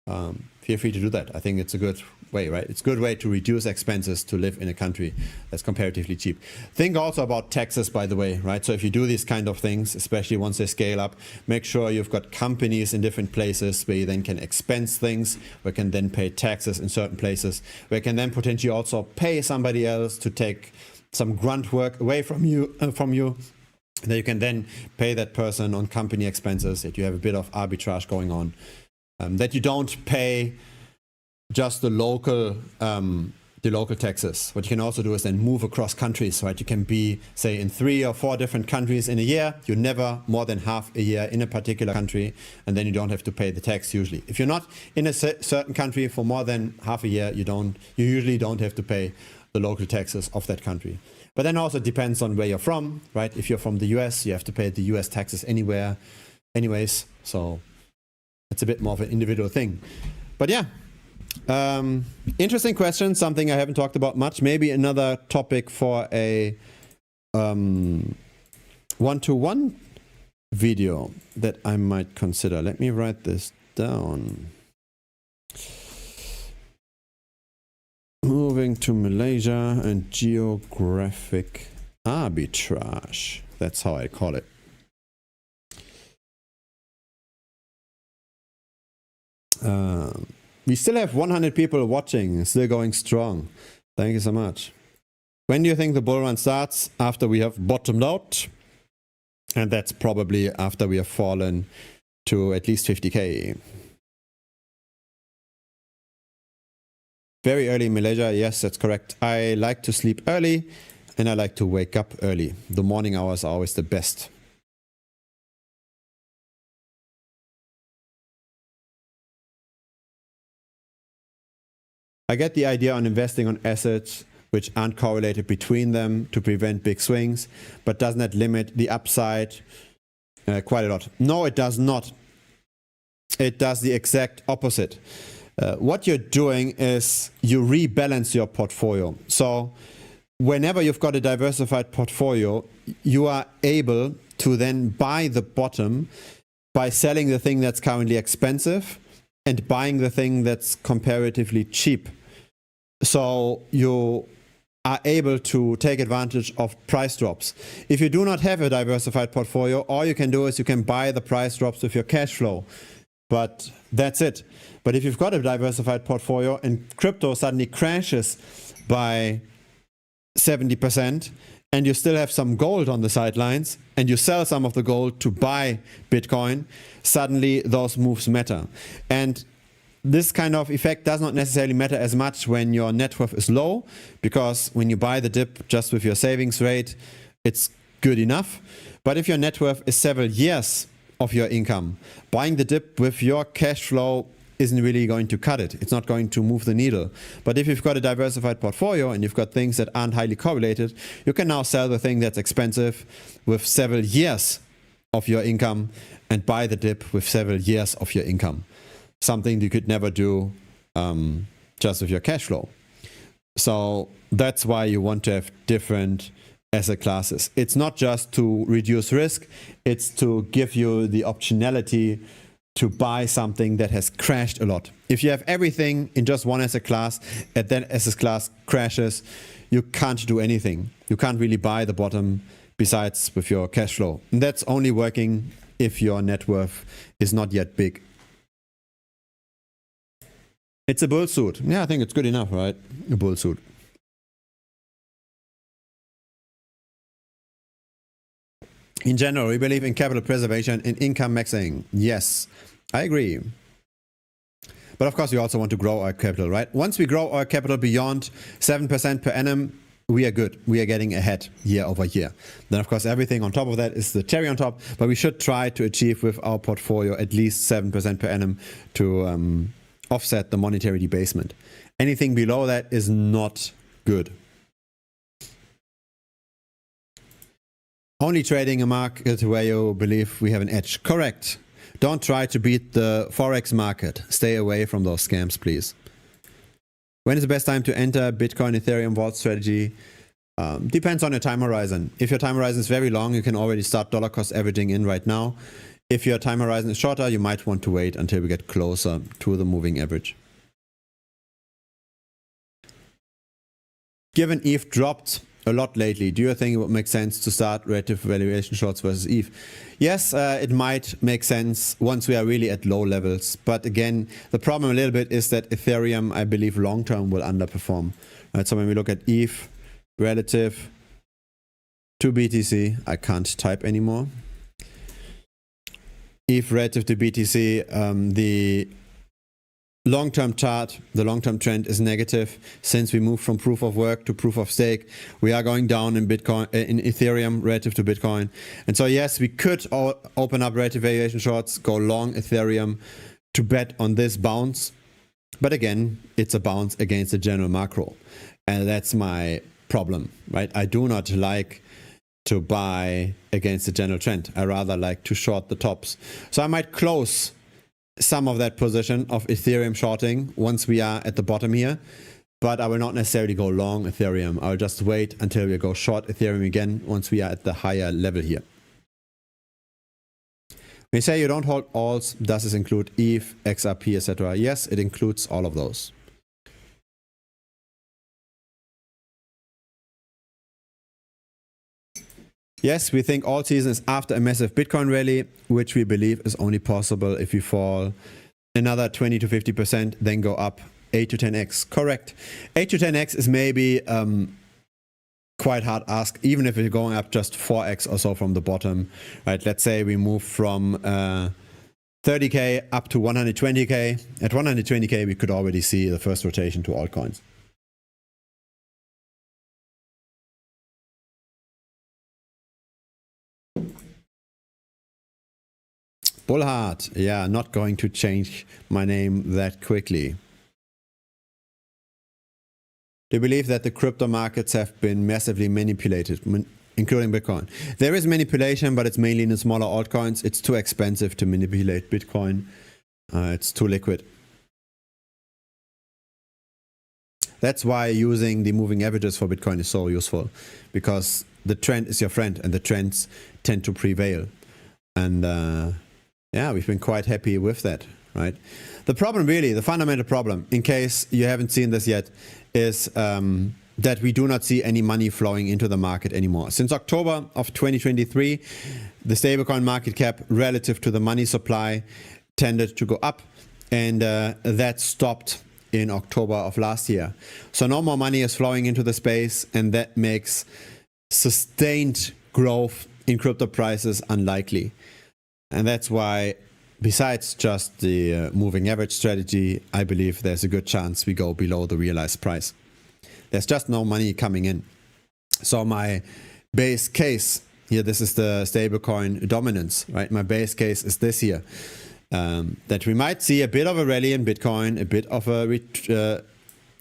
feel free to do that. I think it's a good way, right? It's a good way to reduce expenses to live in a country that's comparatively cheap. Think also about taxes, by the way, right? So if you do these kind of things, especially once they scale up, make sure you've got companies in different places where you then can expense things, where you can then pay taxes in certain places, where you can then potentially also pay somebody else to take some grunt work away from you, that you can then pay that person on company expenses, that you have a bit of arbitrage going on, that you don't pay just the local taxes. What you can also do is then move across countries, right? You can be, say, in 3 or 4 different countries in a year. You're never more than half a year in a particular country, and then you don't have to pay the tax usually. If you're not in a certain country for more than half a year, you usually don't have to pay the local taxes of that country. But then also depends on where you're from, right? If you're from the US, you have to pay the US taxes anywhere, anyways. So it's a bit more of an individual thing. But yeah. Interesting question, something I haven't talked about much. Maybe another topic for a one-to-one video that I might consider. Let me write this down. Moving to Malaysia and geographic arbitrage. That's how I call it. We still have 100 people watching, still going strong. Thank you so much. When do you think the bull run starts? After we have bottomed out. And that's probably after we have fallen to at least 50K. Very early in Malaysia. Yes, that's correct. I like to sleep early and I like to wake up early. The morning hours are always the best. I get the idea on investing on assets which aren't correlated between them to prevent big swings, but doesn't that limit the upside quite a lot? No, it does not. It does the exact opposite. What you're doing is you rebalance your portfolio. So whenever you've got a diversified portfolio, you are able to then buy the bottom by selling the thing that's currently expensive and buying the thing that's comparatively cheap. So you are able to take advantage of price drops. If you do not have a diversified portfolio, all you can do is you can buy the price drops with your cash flow. But that's it. But if you've got a diversified portfolio and crypto suddenly crashes by 70% and you still have some gold on the sidelines and you sell some of the gold to buy Bitcoin, suddenly those moves matter. And this kind of effect does not necessarily matter as much when your net worth is low, because when you buy the dip just with your savings rate, it's good enough. But if your net worth is several years of your income, buying the dip with your cash flow isn't really going to cut it. It's not going to move the needle. But if you've got a diversified portfolio and you've got things that aren't highly correlated, you can now sell the thing that's expensive with several years of your income and buy the dip with several years of your income. Something you could never do just with your cash flow. So that's why you want to have different asset classes. It's not just to reduce risk, it's to give you the optionality to buy something that has crashed a lot. If you have everything in just one asset class and then asset class crashes, you can't do anything. You can't really buy the bottom besides with your cash flow. And that's only working if your net worth is not yet big. It's a bull suit. Yeah, I think it's good enough, right? A bull suit. In general, we believe in capital preservation and income maxing. Yes, I agree. But of course, we also want to grow our capital, right? Once we grow our capital beyond 7% per annum, we are good. We are getting ahead year over year. Then, of course, everything on top of that is the cherry on top. But we should try to achieve with our portfolio at least 7% per annum to offset the monetary debasement. Anything below that is not good. Only trading a market where you believe we have an edge. Correct. Don't try to beat the Forex market. Stay away from those scams, please. When is the best time to enter Bitcoin, Ethereum, Vault strategy? Depends on your time horizon. If your time horizon is very long, you can already start dollar cost averaging in right now. If your time horizon is shorter, you might want to wait until we get closer to the moving average. Given ETH dropped a lot lately, do you think it would make sense to start relative valuation shorts versus ETH? Yes, it might make sense once we are really at low levels. But again, the problem a little bit is that Ethereum, I believe, long-term will underperform. Right, so when we look at ETH relative to BTC, I can't type anymore. ETH relative to BTC, the long-term chart, the long-term trend is negative. Since we moved from proof of work to proof of stake, we are going down in Bitcoin, in Ethereum relative to Bitcoin. And so yes, we could open up relative valuation shorts, go long Ethereum to bet on this bounce. But again, it's a bounce against the general macro. And that's my problem, right? I do not like to buy against the general trend. I rather like to short the tops. So I might close some of that position of Ethereum shorting once we are at the bottom here, but I will not necessarily go long Ethereum. I'll just wait until we go short Ethereum again once we are at the higher level here. When you say you don't hold alts, does this include ETH, XRP, etc.? Yes, it includes all of those. Yes, we think all season is after a massive Bitcoin rally, which we believe is only possible if we fall another 20 to 50%, then go up 8 to 10x. Correct. 8 to 10x is maybe quite hard ask, even if we're going up just 4x or so from the bottom. Right? Let's say we move from 30k up to 120k. At 120k, we could already see the first rotation to altcoins. Bullhard, yeah, not going to change my name that quickly. Do you believe that the crypto markets have been massively manipulated, including Bitcoin? There is manipulation, but it's mainly in the smaller altcoins. It's too expensive to manipulate Bitcoin. It's too liquid. That's why using the moving averages for Bitcoin is so useful, because the trend is your friend and the trends tend to prevail. And yeah, we've been quite happy with that, right? The problem really, the fundamental problem, in case you haven't seen this yet, is that we do not see any money flowing into the market anymore. Since October of 2023, the stablecoin market cap relative to the money supply tended to go up, and that stopped in October of last year. So no more money is flowing into the space, and that makes sustained growth in crypto prices unlikely. And that's why, besides just the moving average strategy, I believe there's a good chance we go below the realized price. There's just no money coming in. So my base case here, this is the stablecoin dominance, right? My base case is this here, that we might see a bit of a rally in Bitcoin, a bit of a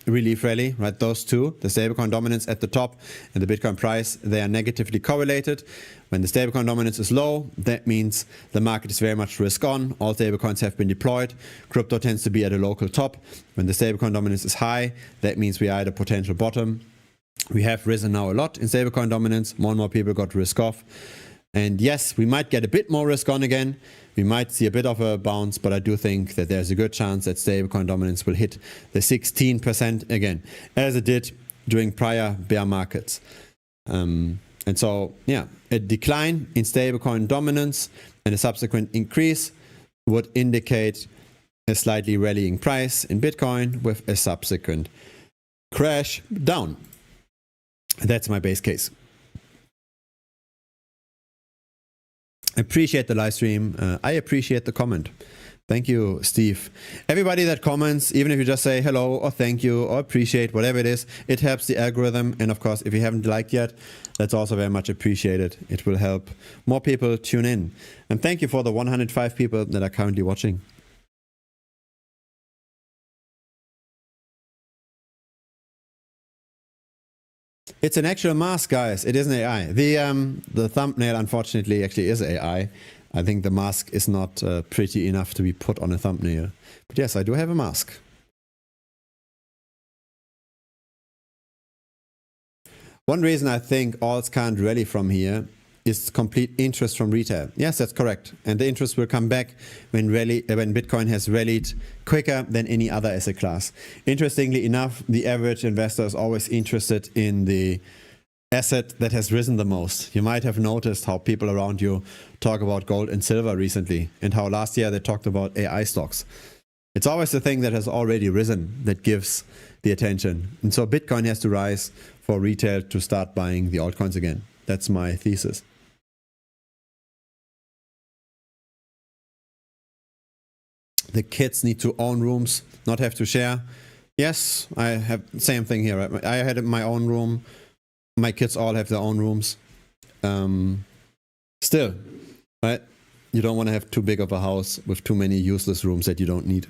relief rally, right? Those two, the stablecoin dominance at the top and the Bitcoin price, they are negatively correlated. When the stablecoin dominance is low, that means the market is very much risk on. All stablecoins have been deployed. Crypto tends to be at a local top. When the stablecoin dominance is high, that means we are at a potential bottom. We have risen now a lot in stablecoin dominance. More and more people got risk off. And yes, we might get a bit more risk on again. We might see a bit of a bounce, but I do think that there's a good chance that stablecoin dominance will hit the 16% again, as it did during prior bear markets. And so, yeah, a decline in stablecoin dominance and a subsequent increase would indicate a slightly rallying price in Bitcoin with a subsequent crash down. That's my base case. Appreciate the live stream. I appreciate the comment. Thank you, Steve. Everybody that comments, even if you just say hello or thank you or appreciate, whatever it is, it helps the algorithm. And of course, if you haven't liked yet, that's also very much appreciated. It will help more people tune in. And thank you for the 105 people that are currently watching. It's an actual mask, guys. It isn't AI. The thumbnail, unfortunately, actually is AI. I think the mask is not pretty enough to be put on a thumbnail. But yes, I do have a mask. One reason I think alts can't rally from here is complete interest from retail. Yes, that's correct. And the interest will come back when Bitcoin has rallied quicker than any other asset class. Interestingly enough, the average investor is always interested in the asset that has risen the most. You might have noticed how people around you talk about gold and silver recently, and how last year they talked about AI stocks. It's always the thing that has already risen that gives the attention. And so Bitcoin has to rise for retail to start buying the altcoins again. That's my thesis. The kids need to own rooms, not have to share. Yes, I have the same thing here. Right? I had my own room. My kids all have their own rooms. Still, right? You don't want to have too big of a house with too many useless rooms that you don't need.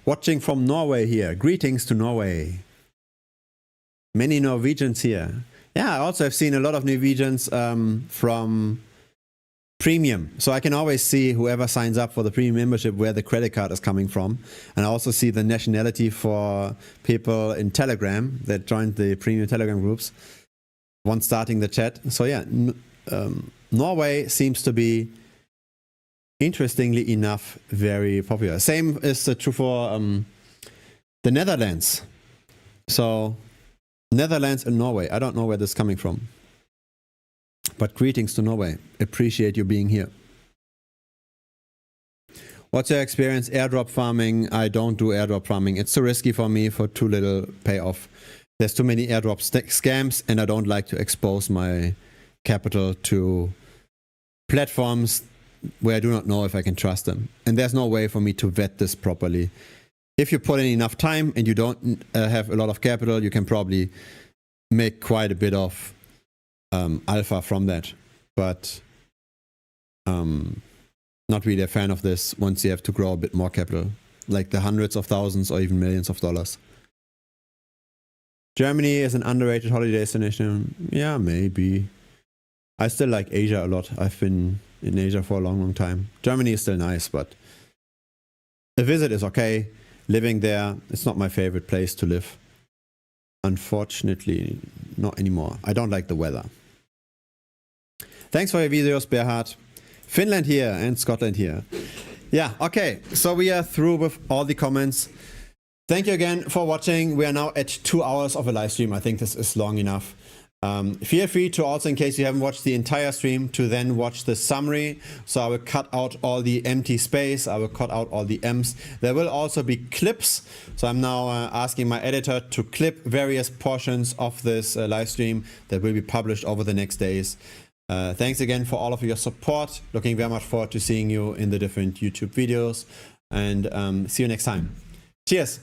Watching from Norway here. Greetings to Norway. Many Norwegians here. Yeah, I also have seen a lot of Norwegians from Premium. So I can always see whoever signs up for the Premium membership where the credit card is coming from. And I also see the nationality for people in Telegram that joined the Premium Telegram groups once starting the chat. So yeah, Norway seems to be, interestingly enough, very popular. Same is true for the Netherlands. So Netherlands and Norway. I don't know where this is coming from. But greetings to Norway. Appreciate you being here. What's your experience airdrop farming? I don't do airdrop farming. It's too risky for me for too little payoff. There's too many airdrop scams, and I don't like to expose my capital to platforms where I do not know if I can trust them. And there's no way for me to vet this properly. If you put in enough time and you don't have a lot of capital, you can probably make quite a bit of alpha from that. But not really a fan of this once you have to grow a bit more capital, like the hundreds of thousands or even millions of dollars. Germany is an underrated holiday destination. Yeah, maybe. I still like Asia a lot. I've been in Asia for a long, long time. Germany is still nice, but The visit is okay. Living there, it's not my favorite place to live. Unfortunately, not anymore. I don't like the weather. Thanks for your videos, Berhard. Finland here and Scotland here. Yeah, okay. So we are through with all the comments. Thank you again for watching. We are now at 2 hours of a live stream. I think this is long enough. Feel free to also, in case you haven't watched the entire stream, to then watch the summary. So I will cut out all the empty space. I will cut out all the M's. There will also be clips. So I'm now asking my editor to clip various portions of this live stream that will be published over the next days. Thanks again for all of your support. Looking very much forward to seeing you in the different YouTube videos. And see you next time. Cheers.